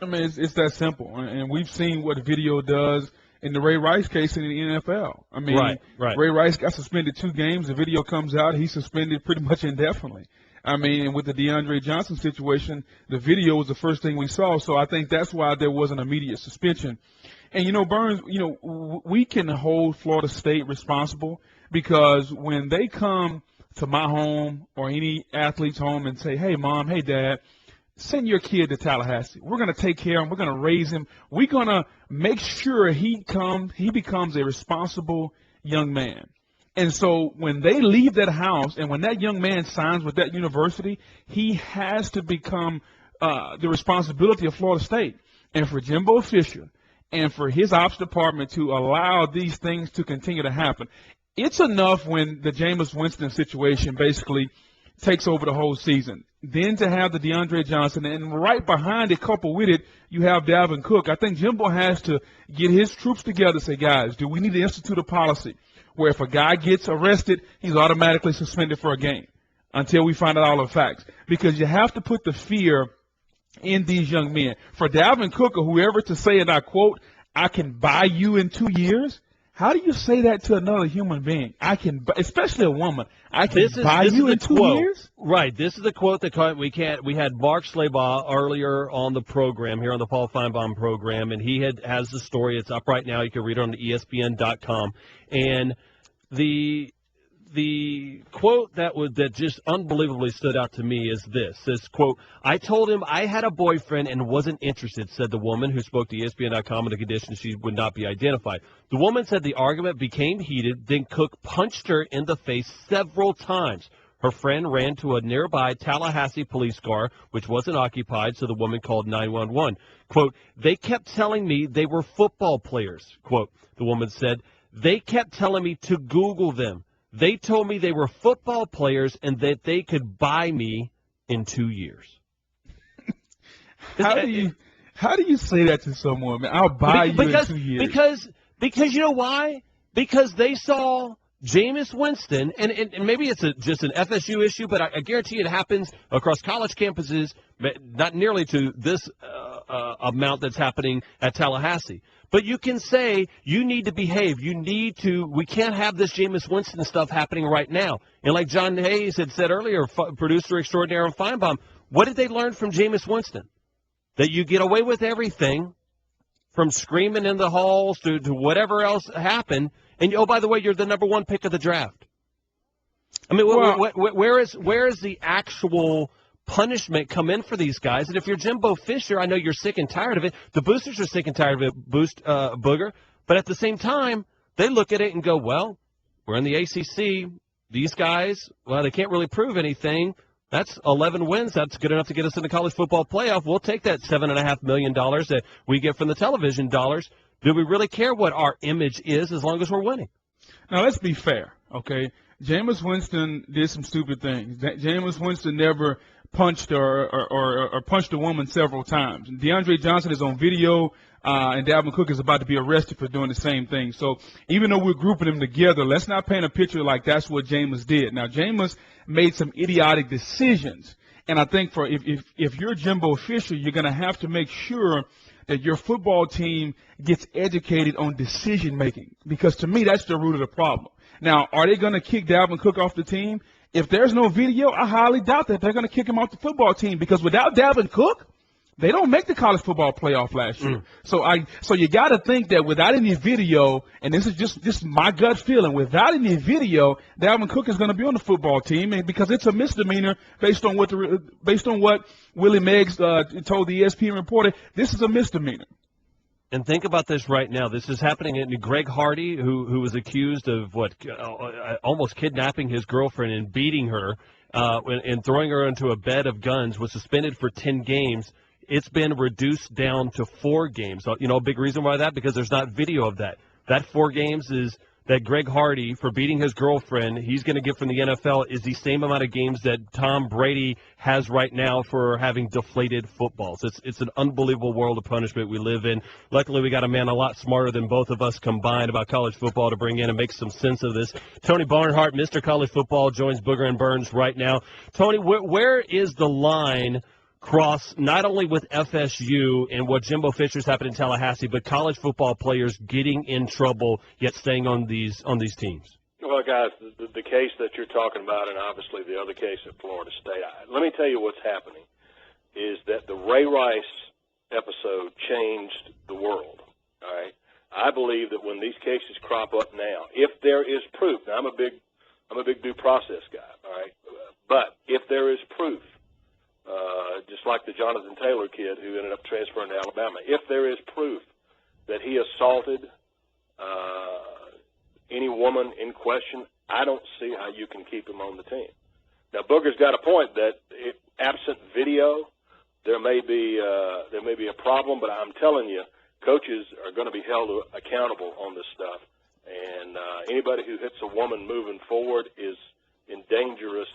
I mean, it's that simple, and we've seen what video does in the Ray Rice case in the NFL. I mean, right. Ray Rice got suspended 2 games. The video comes out. He's suspended pretty much indefinitely. I mean, and with the DeAndre Johnson situation, the video was the first thing we saw. So I think that's why there was an immediate suspension. And, Burns, we can hold Florida State responsible because when they come to my home or any athlete's home and say, hey, Mom, hey, Dad, send your kid to Tallahassee. We're going to take care of him. We're going to raise him. We're going to make sure he becomes a responsible young man. And so when they leave that house and when that young man signs with that university, he has to become the responsibility of Florida State. And for Jimbo Fisher and for his ops department to allow these things to continue to happen, it's enough when the Jameis Winston situation basically takes over the whole season. Then to have the DeAndre Johnson, and right behind it, coupled with it, you have Dalvin Cook. I think Jimbo has to get his troops together and say, guys, do we need to institute a policy where if a guy gets arrested, he's automatically suspended for a game until we find out all the facts? Because you have to put the fear in these young men. For Dalvin Cook or whoever to say, and I quote, I can buy you in 2 years. How do you say that to another human being? Especially a woman. I can buy you in 2 years? Right. This is the quote that we had Mark Slabaugh earlier on the program, here on the Paul Finebaum program, and he has the story. It's up right now. You can read it on the ESPN.com. And the quote that just unbelievably stood out to me is this quote, I told him I had a boyfriend and wasn't interested, said the woman who spoke to ESPN.com on the condition she would not be identified. The woman said the argument became heated, then Cook punched her in the face several times. Her friend ran to a nearby Tallahassee police car, which wasn't occupied, so the woman called 911. Quote, they kept telling me they were football players. Quote, the woman said, they kept telling me to Google them. They told me they were football players and that they could buy me in 2 years. How do you say that to someone, man? I'll buy you in 2 years. Because you know why? Because they saw Jameis Winston, and maybe it's just an FSU issue, but I guarantee it happens across college campuses, not nearly to this amount that's happening at Tallahassee. But you can say you need to behave. We can't have this Jameis Winston stuff happening right now. And like John Hayes had said earlier, producer extraordinaire on Finebaum, what did they learn from Jameis Winston? That you get away with everything from screaming in the halls to whatever else happened. And, oh, by the way, you're the number 1 pick of the draft. I mean, where is the actual punishment come in for these guys? And if you're Jimbo Fisher, I know you're sick and tired of it. The boosters are sick and tired of it, Booger. But at the same time, they look at it and go, well, we're in the ACC. These guys, well, they can't really prove anything. That's 11 wins. That's good enough to get us in the college football playoff. We'll take that $7.5 million that we get from the television dollars. Do we really care what our image is as long as we're winning? Now, let's be fair, okay? Jameis Winston did some stupid things. Jameis Winston never punched or punched a woman several times. And DeAndre Johnson is on video, and Dalvin Cook is about to be arrested for doing the same thing. So even though we're grouping them together, let's not paint a picture like that's what Jameis did. Now, Jameis made some idiotic decisions, and I think if you're Jimbo Fisher, you're going to have to make sure that your football team gets educated on decision-making, because to me that's the root of the problem. Now, are they going to kick Dalvin Cook off the team? If there's no video, I highly doubt that they're going to kick him off the football team, because without Dalvin Cook, they don't make the college football playoff last year. So you got to think that without any video, and this is just my gut feeling, without any video, Dalvin Cook is going to be on the football team, and because it's a misdemeanor based on what Willie Meggs told the ESPN reporter. This is a misdemeanor. And think about this right now. This is happening in Greg Hardy, who was accused of almost kidnapping his girlfriend and beating her and throwing her into a bed of guns, was suspended for 10 games. It's been reduced down to 4 games. You know, a big reason why that? Because there's not video of that. That 4 games is that Greg Hardy, for beating his girlfriend, he's going to get from the NFL is the same amount of games that Tom Brady has right now for having deflated footballs. It's an unbelievable world of punishment we live in. Luckily, we got a man a lot smarter than both of us combined about college football to bring in and make some sense of this. Tony Barnhart, Mr. College Football, joins Booger and Burns right now. Tony, where is the line cross not only with FSU and what Jimbo Fisher's happened in Tallahassee, but college football players getting in trouble yet staying on these teams? Well, guys, the case that you're talking about, and obviously the other case at Florida State, let me tell you what's happening, is that the Ray Rice episode changed the world, all right? I believe that when these cases crop up now, if there is proof, now I'm a big due process guy, all right? But if there is proof, just like the Jonathan Taylor kid who ended up transferring to Alabama, if there is proof that he assaulted any woman in question, I don't see how you can keep him on the team. Now, Booger's got a point that absent video, there may be a problem, but I'm telling you, coaches are going to be held accountable on this stuff, and anybody who hits a woman moving forward is in dangerous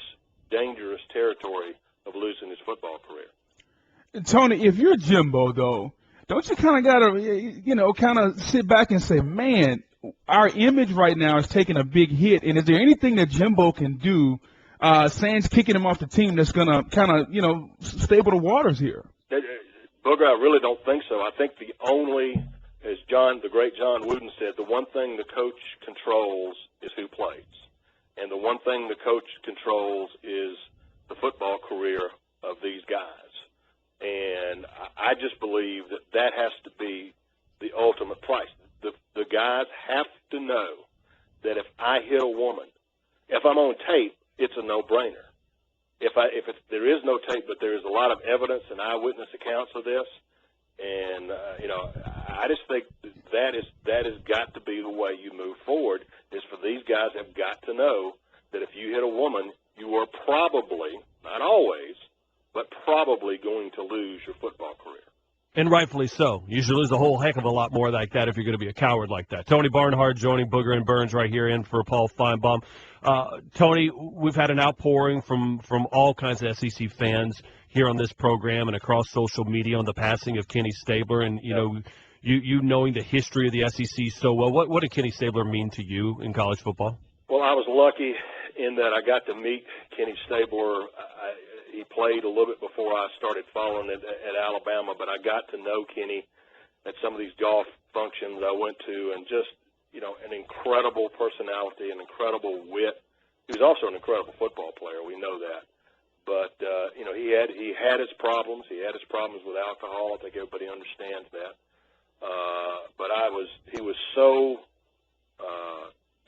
territory of losing his football career. Tony, if you're Jimbo, though, don't you kind of got to, kind of sit back and say, man, our image right now is taking a big hit, and is there anything that Jimbo can do, sans kicking him off the team, that's going to kind of, stable the waters here? Booger, I really don't think so. I think the only, as the great John Wooden said, the one thing the coach controls is who plays. And the one thing the coach controls is the football career of these guys. And I just believe that has to be the ultimate price. The guys have to know that if I hit a woman, if I'm on tape, it's a no-brainer. If there is no tape, but there is a lot of evidence and eyewitness accounts of this, and I just think that has got to be the way you move forward. Is for these guys have got to know that if you hit a woman, you are probably, not always, but probably going to lose your football career. And rightfully so. You should lose a whole heck of a lot more like that if you're going to be a coward like that. Tony Barnhart joining Booger and Burns right here in for Paul Finebaum. Tony, we've had an outpouring from all kinds of SEC fans here on this program and across social media on the passing of Kenny Stabler. And, you knowing the history of the SEC so well, what did Kenny Stabler mean to you in college football? Well, I was lucky in that I got to meet Kenny Stabler. He played a little bit before I started following it at Alabama, but I got to know Kenny at some of these golf functions I went to, and just, an incredible personality, an incredible wit. He was also an incredible football player. We know that. But, he had his problems. He had his problems with alcohol. I think everybody understands that. But he was so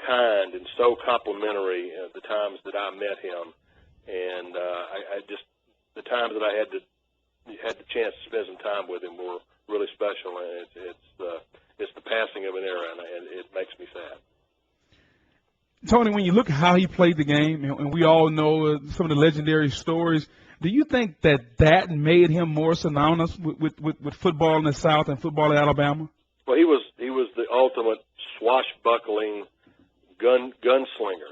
kind and so complimentary at the times that I met him. And the times that I had the chance to spend some time with him were really special. And it's the passing of an era, and it makes me sad. Tony, when you look at how he played the game, and we all know some of the legendary stories, do you think that made him more synonymous with football in the South and football in Alabama? Well, he was the ultimate swashbuckling gunslinger,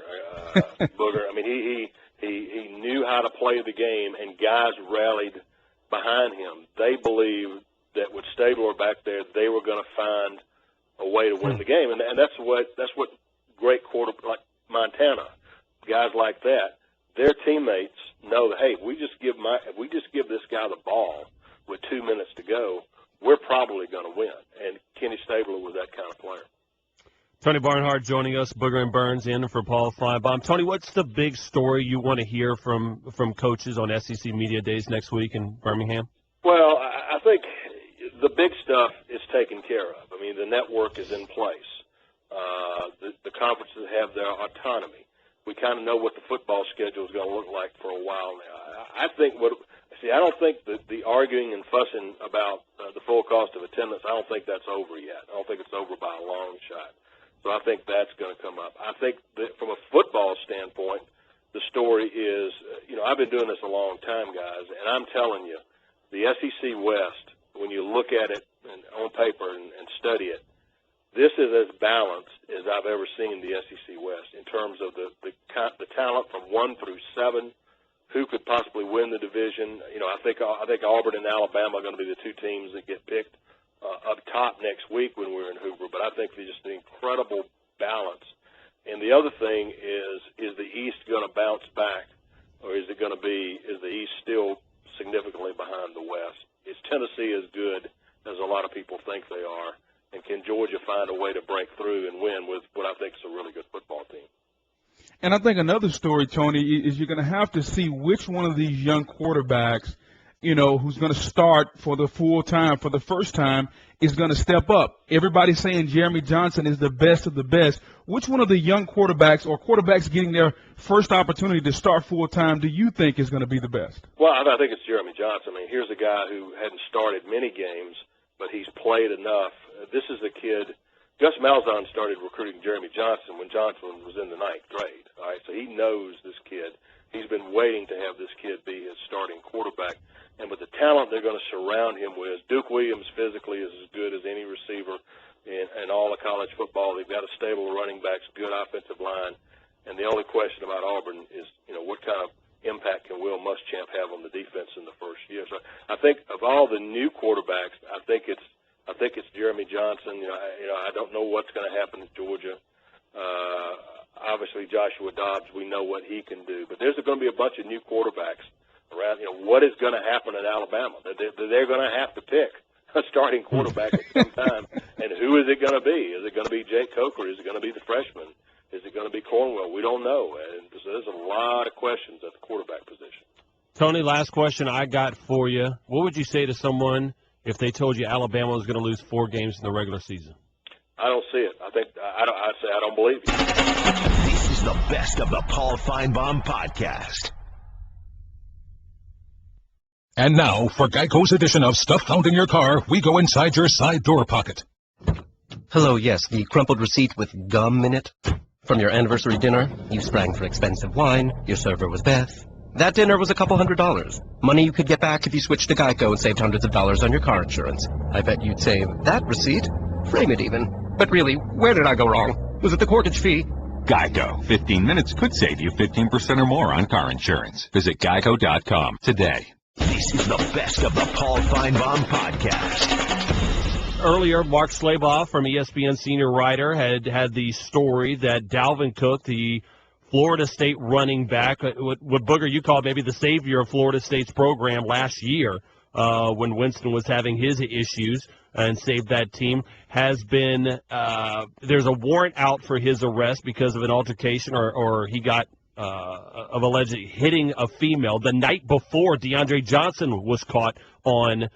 Booger. I mean, he knew how to play the game, and guys rallied behind him. They believed that with Stabler back there, they were going to find a way to win the game, and that's what great quarterback like Montana, guys like that, their teammates know that, hey, if we just give this guy the ball with 2 minutes to go, we're probably going to win. And Kenny Stabler was that kind of player. Tony Barnhart joining us, Booger and Burns in for Paul Finebaum. Tony, what's the big story you want to hear from coaches on SEC Media Days next week in Birmingham? Well, I think the big stuff is taken care of. I mean, the network is in place. The conferences have their autonomy. We kind of know what the football schedule is going to look like for a while now. I think See, I don't think that the arguing and fussing about the full cost of attendance, I don't think that's over yet. I don't think it's over by a long shot. So I think that's going to come up. I think that from a football standpoint, the story is, I've been doing this a long time, guys, and I'm telling you, the SEC West, when you look at it on paper and study it, this is as balanced as I've ever seen the SEC West in terms of the talent from 1 through 7. Who could possibly win the division? I think Auburn and Alabama are going to be the two teams that get picked up top next week when we're in Hoover. But I think there's just an incredible balance. And the other thing is the East going to bounce back, or is the East still significantly behind the West? Is Tennessee as good as a lot of people think they are? And can Georgia find a way to break through and win with what I think is a really good football team? And I think another story, Tony, is you're going to have to see which one of these young quarterbacks, who's going to start for the full time, for the first time, is going to step up. Everybody's saying Jeremy Johnson is the best of the best. Which one of the young quarterbacks or quarterbacks getting their first opportunity to start full time do you think is going to be the best? Well, I think it's Jeremy Johnson. I mean, here's a guy who hadn't started many games, but he's played enough. This is a kid. Gus Malzahn started recruiting Jeremy Johnson when Johnson was in the 9th grade. All right, so he knows this kid. He's been waiting to have this kid be his starting quarterback. And with the talent they're going to surround him with, Duke Williams physically is as good as any receiver in all of college football. They've got a stable of running backs, good offensive line. And the only question about Auburn is, what kind of impact can Will Muschamp have on the defense in the first year? So I think of all the new quarterbacks, I think it's Jeremy Johnson. I don't know what's going to happen at Georgia. Obviously, Joshua Dobbs, we know what he can do. But there's going to be a bunch of new quarterbacks around. What is going to happen at Alabama? They're going to have to pick a starting quarterback at some time. And who is it going to be? Is it going to be Jake Coker? Is it going to be the freshman? Is it going to be Cornwell? We don't know. And so there's a lot of questions at the quarterback position. Tony, last question I got for you. What would you say to someone if they told you Alabama was going to lose 4 games in the regular season? I don't see it. I'd say I don't believe you. This is the best of the Paul Finebaum podcast. And now, for Geico's edition of Stuff Found in Your Car, we go inside your side door pocket. Hello, yes, the crumpled receipt with gum in it. From your anniversary dinner, you sprang for expensive wine, your server was Beth. That dinner was a couple $100. Money you could get back if you switched to Geico and saved hundreds of dollars on your car insurance. I bet you'd save that receipt. Frame it even. But really, where did I go wrong? Was it the corkage fee? Geico. 15 minutes could save you 15% or more on car insurance. Visit geico.com today. This is the best of the Paul Finebaum podcast. Earlier, Mark Slabaugh from ESPN senior writer had the story that Dalvin Cook, the Florida State running back, what Booger you called maybe the savior of Florida State's program last year when Winston was having his issues and saved that team, has been there's a warrant out for his arrest because of an altercation or he got of allegedly hitting a female the night before DeAndre Johnson was caught on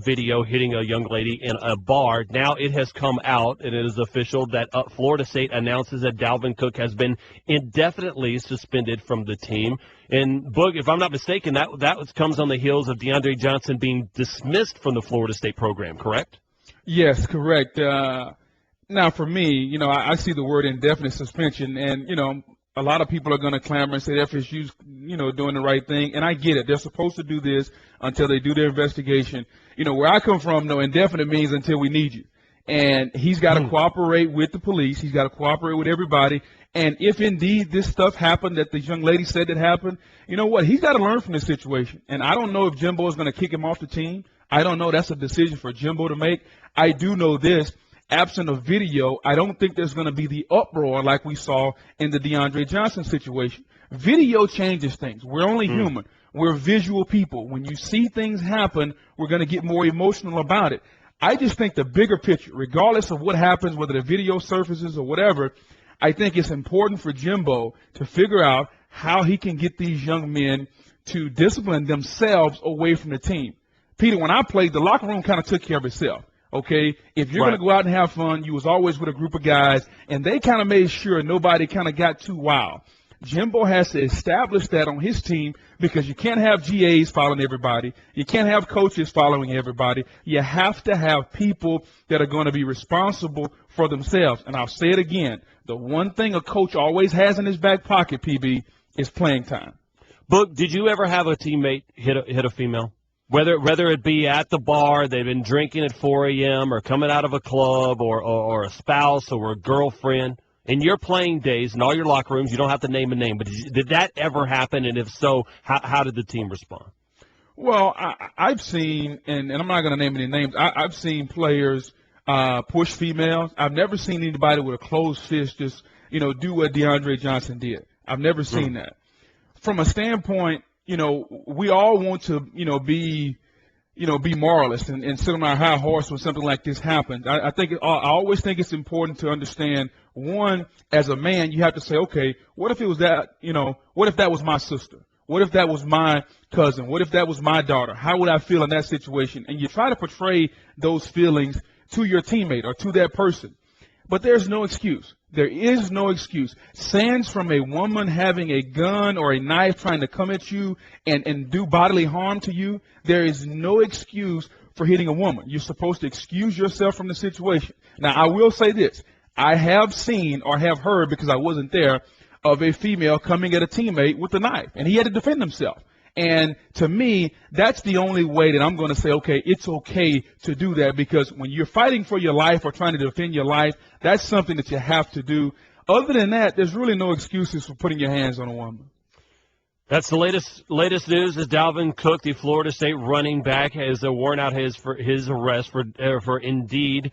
video hitting a young lady in a bar. Now it has come out, and it is official, that Florida State announces that Dalvin Cook has been indefinitely suspended from the team. And, Boog, if I'm not mistaken, that comes on the heels of DeAndre Johnson being dismissed from the Florida State program, correct? Yes, correct. Now, for me, I see the word indefinite suspension, and, a lot of people are going to clamor and say FSU's, doing the right thing, and I get it. They're supposed to do this until they do their investigation. Where I come from, indefinite means until we need you. And he's got to cooperate with the police. He's got to cooperate with everybody. And if indeed this stuff happened that this young lady said that happened, you know what? He's got to learn from this situation. And I don't know if Jimbo is going to kick him off the team. I don't know. That's a decision for Jimbo to make. I do know this. Absent of video, I don't think there's going to be the uproar like we saw in the DeAndre Johnson situation. Video changes things. We're only human. We're visual people. When you see things happen, we're going to get more emotional about it. I just think the bigger picture, regardless of what happens, whether the video surfaces or whatever, I think it's important for Jimbo to figure out how he can get these young men to discipline themselves away from the team. Peter, when I played, the locker room kind of took care of itself. Okay, if you're going to go out and have fun, you was always with a group of guys, and they kind of made sure nobody kind of got too wild. Jimbo has to establish that on his team because you can't have GAs following everybody. You can't have coaches following everybody. You have to have people that are going to be responsible for themselves. And I'll say it again. The one thing a coach always has in his back pocket, PB, is playing time. Book, did you ever have a teammate hit a female? Whether it be at the bar, they've been drinking at 4 a.m. or coming out of a club or a spouse or a girlfriend. In your playing days, in all your locker rooms, you don't have to name a name, but did that ever happen? And if so, how did the team respond? Well, I've seen, and I'm not going to name any names, I've seen players push females. I've never seen anybody with a closed fist just, do what DeAndre Johnson did. I've never seen that. From a standpoint, we all want to, be moralists and sit on our high horse when something like this happens. I always think it's important to understand, one, as a man, you have to say, okay, what if it was that, what if that was my sister? What if that was my cousin? What if that was my daughter? How would I feel in that situation? And you try to portray those feelings to your teammate or to that person. But there's no excuse. There is no excuse. Sans from a woman having a gun or a knife trying to come at you and do bodily harm to you, there is no excuse for hitting a woman. You're supposed to excuse yourself from the situation. Now, I will say this. I have seen or have heard, because I wasn't there, of a female coming at a teammate with a knife, and he had to defend himself. And to me, that's the only way that I'm going to say, okay, it's okay to do that, because when you're fighting for your life or trying to defend your life, that's something that you have to do. Other than that, there's really no excuses for putting your hands on a woman. That's the latest news is Dalvin Cook, the Florida State running back, has a warrant out for his arrest for indeed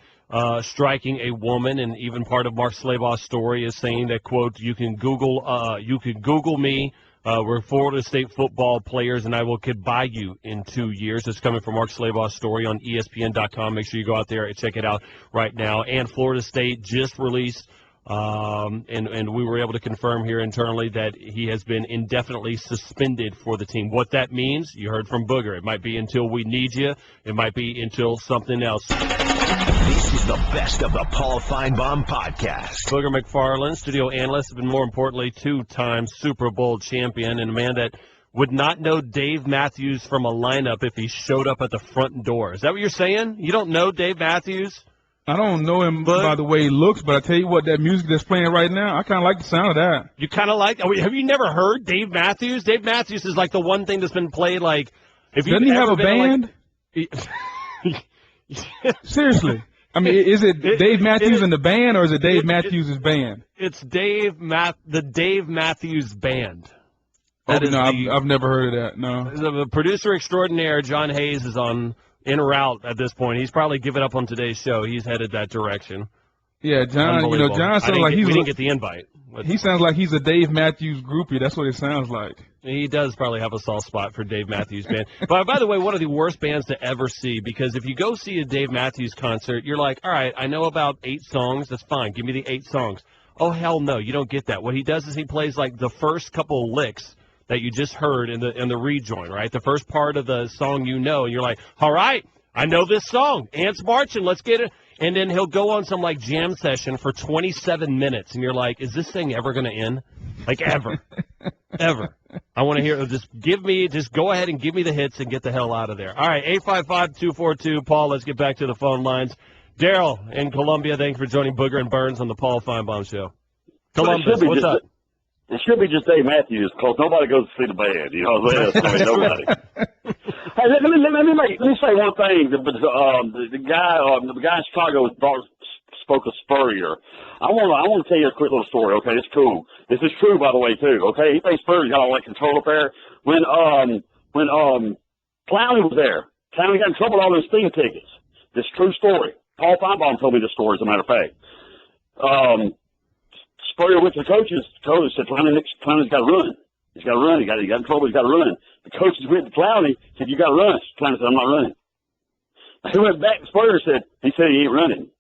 striking a woman. And even part of Mark Slavaw's story is saying that, quote, you can Google me. We're Florida State football players, and I could buy you in 2 years. It's coming from Mark Slavaw's story on ESPN.com. Make sure you go out there and check it out right now. And Florida State just released, and we were able to confirm here internally that he has been indefinitely suspended for the team. What that means, you heard from Booger. It might be until we need you. It might be until something else. This is the best of the Paul Finebaum podcast. Booger McFarland, studio analyst, but more importantly, two-time Super Bowl champion, and a man that would not know Dave Matthews from a lineup if he showed up at the front door. Is that what you're saying? You don't know Dave Matthews? I don't know him by the way he looks, but I tell you what, that music that's playing right now, I kind of like the sound of that. You kind of like? Have you never heard Dave Matthews? Dave Matthews is like the one thing that's been played like. Doesn't he have a band? Seriously. I mean, is it Dave Matthews and the band, or is it Dave Matthews' band? It's the Dave Matthews Band. I've never heard of that, no. The producer extraordinaire, John Hayes, is en route at this point. He's probably given up on today's show. He's headed that direction. Yeah, John, John sounds like we didn't get the invite. He sounds like he's a Dave Matthews groupie. That's what it sounds like. He does probably have a soft spot for Dave Matthews Band. But by the way, one of the worst bands to ever see, because if you go see a Dave Matthews concert, you're like, all right, I know about 8 songs. That's fine. Give me the 8 songs. Oh, hell no. You don't get that. What he does is he plays like the first couple of licks that you just heard in the rejoin, right? The first part of the song and you're like, all right, I know this song. Ants marching. Let's get it. And then he'll go on some, like, jam session for 27 minutes, and you're like, is this thing ever going to end? Like, ever. Ever. I want to hear, just go ahead and give me the hits and get the hell out of there. All right, 855-242, Paul, let's get back to the phone lines. Daryl in Columbia, thanks for joining Booger and Burns on the Paul Finebaum Show. Columbus, what's up? It should be just Dave Matthews, because nobody goes to see the band. You know what I'm saying? I mean, nobody. Hey, let me say one thing. The guy in Chicago spoke of Spurrier. I want to tell you a quick little story. Okay, it's cool. This is true, by the way, too. Okay, he thinks Spurrier's got all that control up there. When Clowney was there, Clowney got in trouble with all those speeding tickets. This is a true story. Paul Finebaum told me this story, as a matter of fact. Spurrier went to the coaches. The coach said, Clowney's got to run. He's got to run. He got in trouble. He's got to run. The coaches went to Clowney, said, you got to run. Clowney said, I'm not running. He went back to Spurrier, he said he ain't running.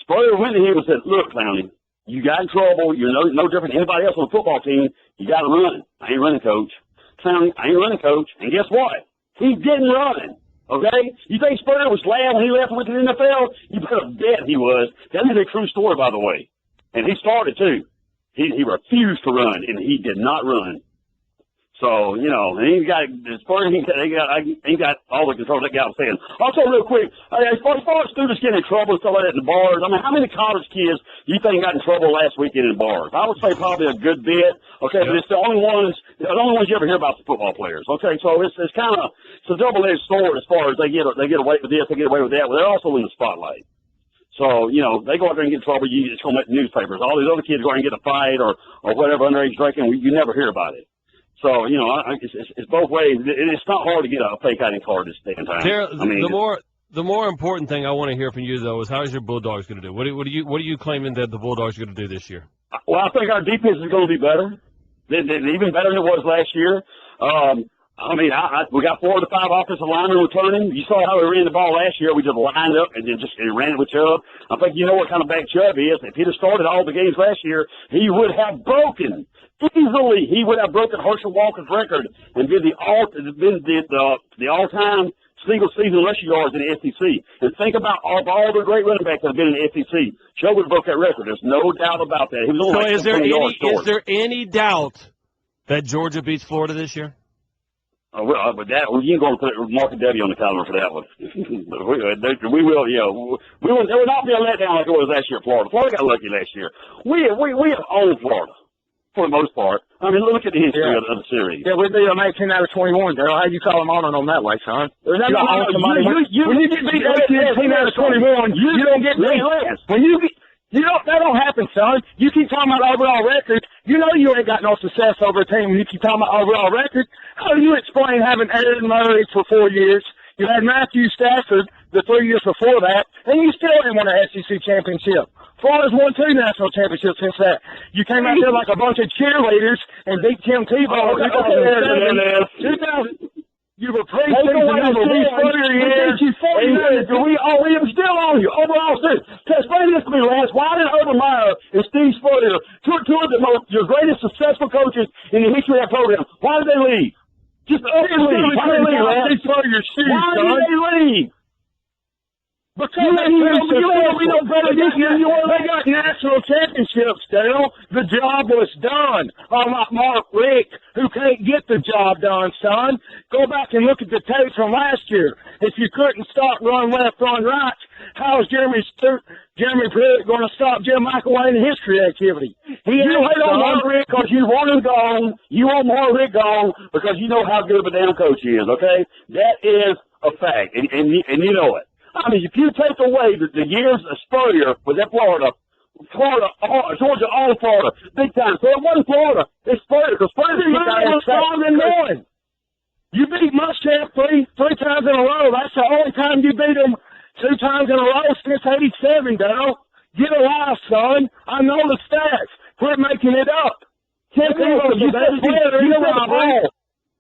Spurrier went to him and said, look, Clowney, you got in trouble. You're no different than anybody else on the football team. You got to run. I ain't running, coach. Clowney, I ain't running, coach. And guess what? He didn't run. Okay? You think Spurrier was glad when he left and went to the NFL? You better bet he was. That is a true story, by the way. And he started, too. He refused to run, and he did not run. So, and he got all the control that guy was saying. Also, real quick, as far as students getting in trouble and stuff like that in the bars, I mean, how many college kids do you think got in trouble last weekend in bars? I would say probably a good bit. Okay, but it's the only ones you ever hear about the football players. Okay, so it's kind of a double-edged sword as far as they get away with this, they get away with that. Well, they're also in the spotlight. So, they go out there and get in trouble. You just go make newspapers. All these other kids go out and get a fight or whatever underage drinking. You never hear about it. So, it's both ways. It's not hard to get a fake ID card this day and time. The more important thing I want to hear from you, though, is how is your Bulldogs going to do? What are you claiming that the Bulldogs are going to do this year? Well, I think our defense is going to be better. Even better than it was last year. We got 4 of the 5 offensive linemen returning. You saw how we ran the ball last year. We just lined up and then just ran it with Chubb. I think you know what kind of back Chubb is. If he'd have started all the games last year, he would have broken. Easily, he would have broken Herschel Walker's record and been the all-time single-season rushing yards in the SEC. And think about all the great running backs that have been in the SEC. Chubb would have broke that record. There's no doubt about that. He was only is there any doubt that Georgia beats Florida this year? But you can go and put Mark and Debbie on the calendar for that one. we will, we will. There will not be a letdown like it was last year at Florida. Florida got lucky last year. We have owned Florida. For the most part. I mean, look at the history of the series. Yeah, we beat them 18 out of 21, Daryl. How you call them honoring them that way, son? When you get beat 18 out of 21, you don't get beat last. That don't happen, son. You keep talking about overall record. You know you ain't got no success over a team when you keep talking about overall record. How do you explain having Aaron Murray for 4 years? You had Matthew Stafford the 3 years before that, and you still didn't win an SEC championship. Florida's won 2 national championships since that. You came out there like a bunch of cheerleaders and beat Tim Tebow in 2007. You were preseason number 1. We were still on you. Overall, explain this to me, Lance. Why did Urban Meyer and Steve Spurrier, two of your greatest successful coaches in the history of that program, why did they leave? Just utterly leave. Why did they leave? Why did they leave? Because they got national championships, Dale. The job was done. Unlike Mark Richt, who can't get the job done, son. Go back and look at the tape from last year. If you couldn't stop, run left, run right, how is Jeremy Pruitt going to stop Jim McElwain in his creativity? You hate on Mark Richt because you want him gone. You want Mark Richt gone because you know how good of a damn coach he is, okay? That is a fact, and you know it. I mean, if you take away the years of Spurrier with that Georgia, all Florida, big time. So it wasn't Florida. It's Spurrier. Because Spurrier was strong and knowing. You beat Muschamp three times in a row. That's the only time you beat him 2 times in a row since '87, Darryl. Get a life, son. I know the stats. Quit making it up.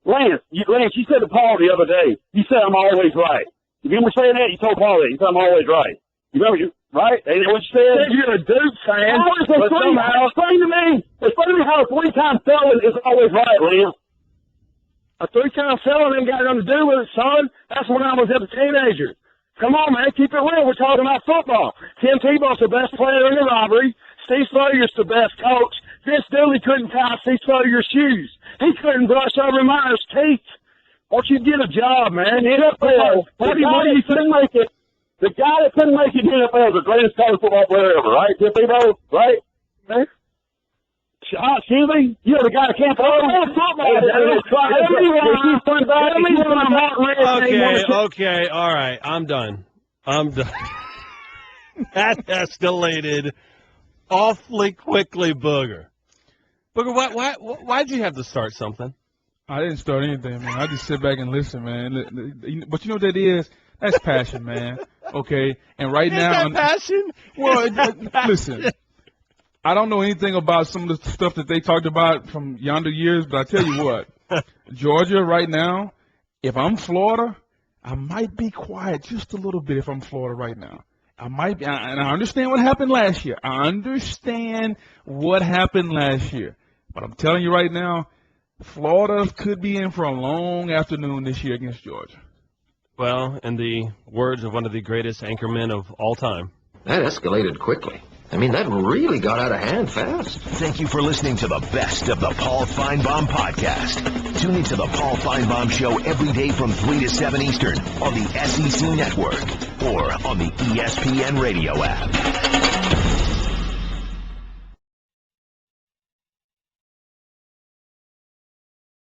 Lance, you said to Paul the other day, you said I'm always right. You remember saying that? You told Paul that. You said I'm always right. You remember right? Ain't that what you said? You're a Duke fan. Explain to me how a 3-time felon is always right, Lance. A 3-time felon ain't got nothing to do with it, son. That's when I was a teenager. Come on, man. Keep it real. We're talking about football. Tim Tebow's the best player in the robbery. Steve Spurrier's the best coach. Vince Dooley couldn't tie Steve Spurrier's shoes. He couldn't brush over Myers' teeth. Why don't you get a job, man? NFL. What do you think? The guy that couldn't make it in the NFL is the greatest college football player ever, right? Tim Tebow, right? Excuse me? You're the guy that can't play football. Okay, all right. I'm done. That escalated awfully quickly, Booger. Booger, why'd you have to start something? I didn't start anything, man. I just sit back and listen, man. But you know what that is? That's passion, man. Okay? And right now... Is that passion? Well, listen. I don't know anything about some of the stuff that they talked about from yonder years, but I tell you what. Georgia right now, if I'm Florida, I might be quiet just a little bit if I'm Florida right now. I might be, and I understand what happened last year. But I'm telling you right now, Florida could be in for a long afternoon this year against Georgia. Well, in the words of one of the greatest anchormen of all time. That escalated quickly. I mean, that really got out of hand fast. Thank you for listening to the best of the Paul Finebaum podcast. Tune into the Paul Finebaum Show every day from 3 to 7 Eastern on the SEC Network or on the ESPN radio app.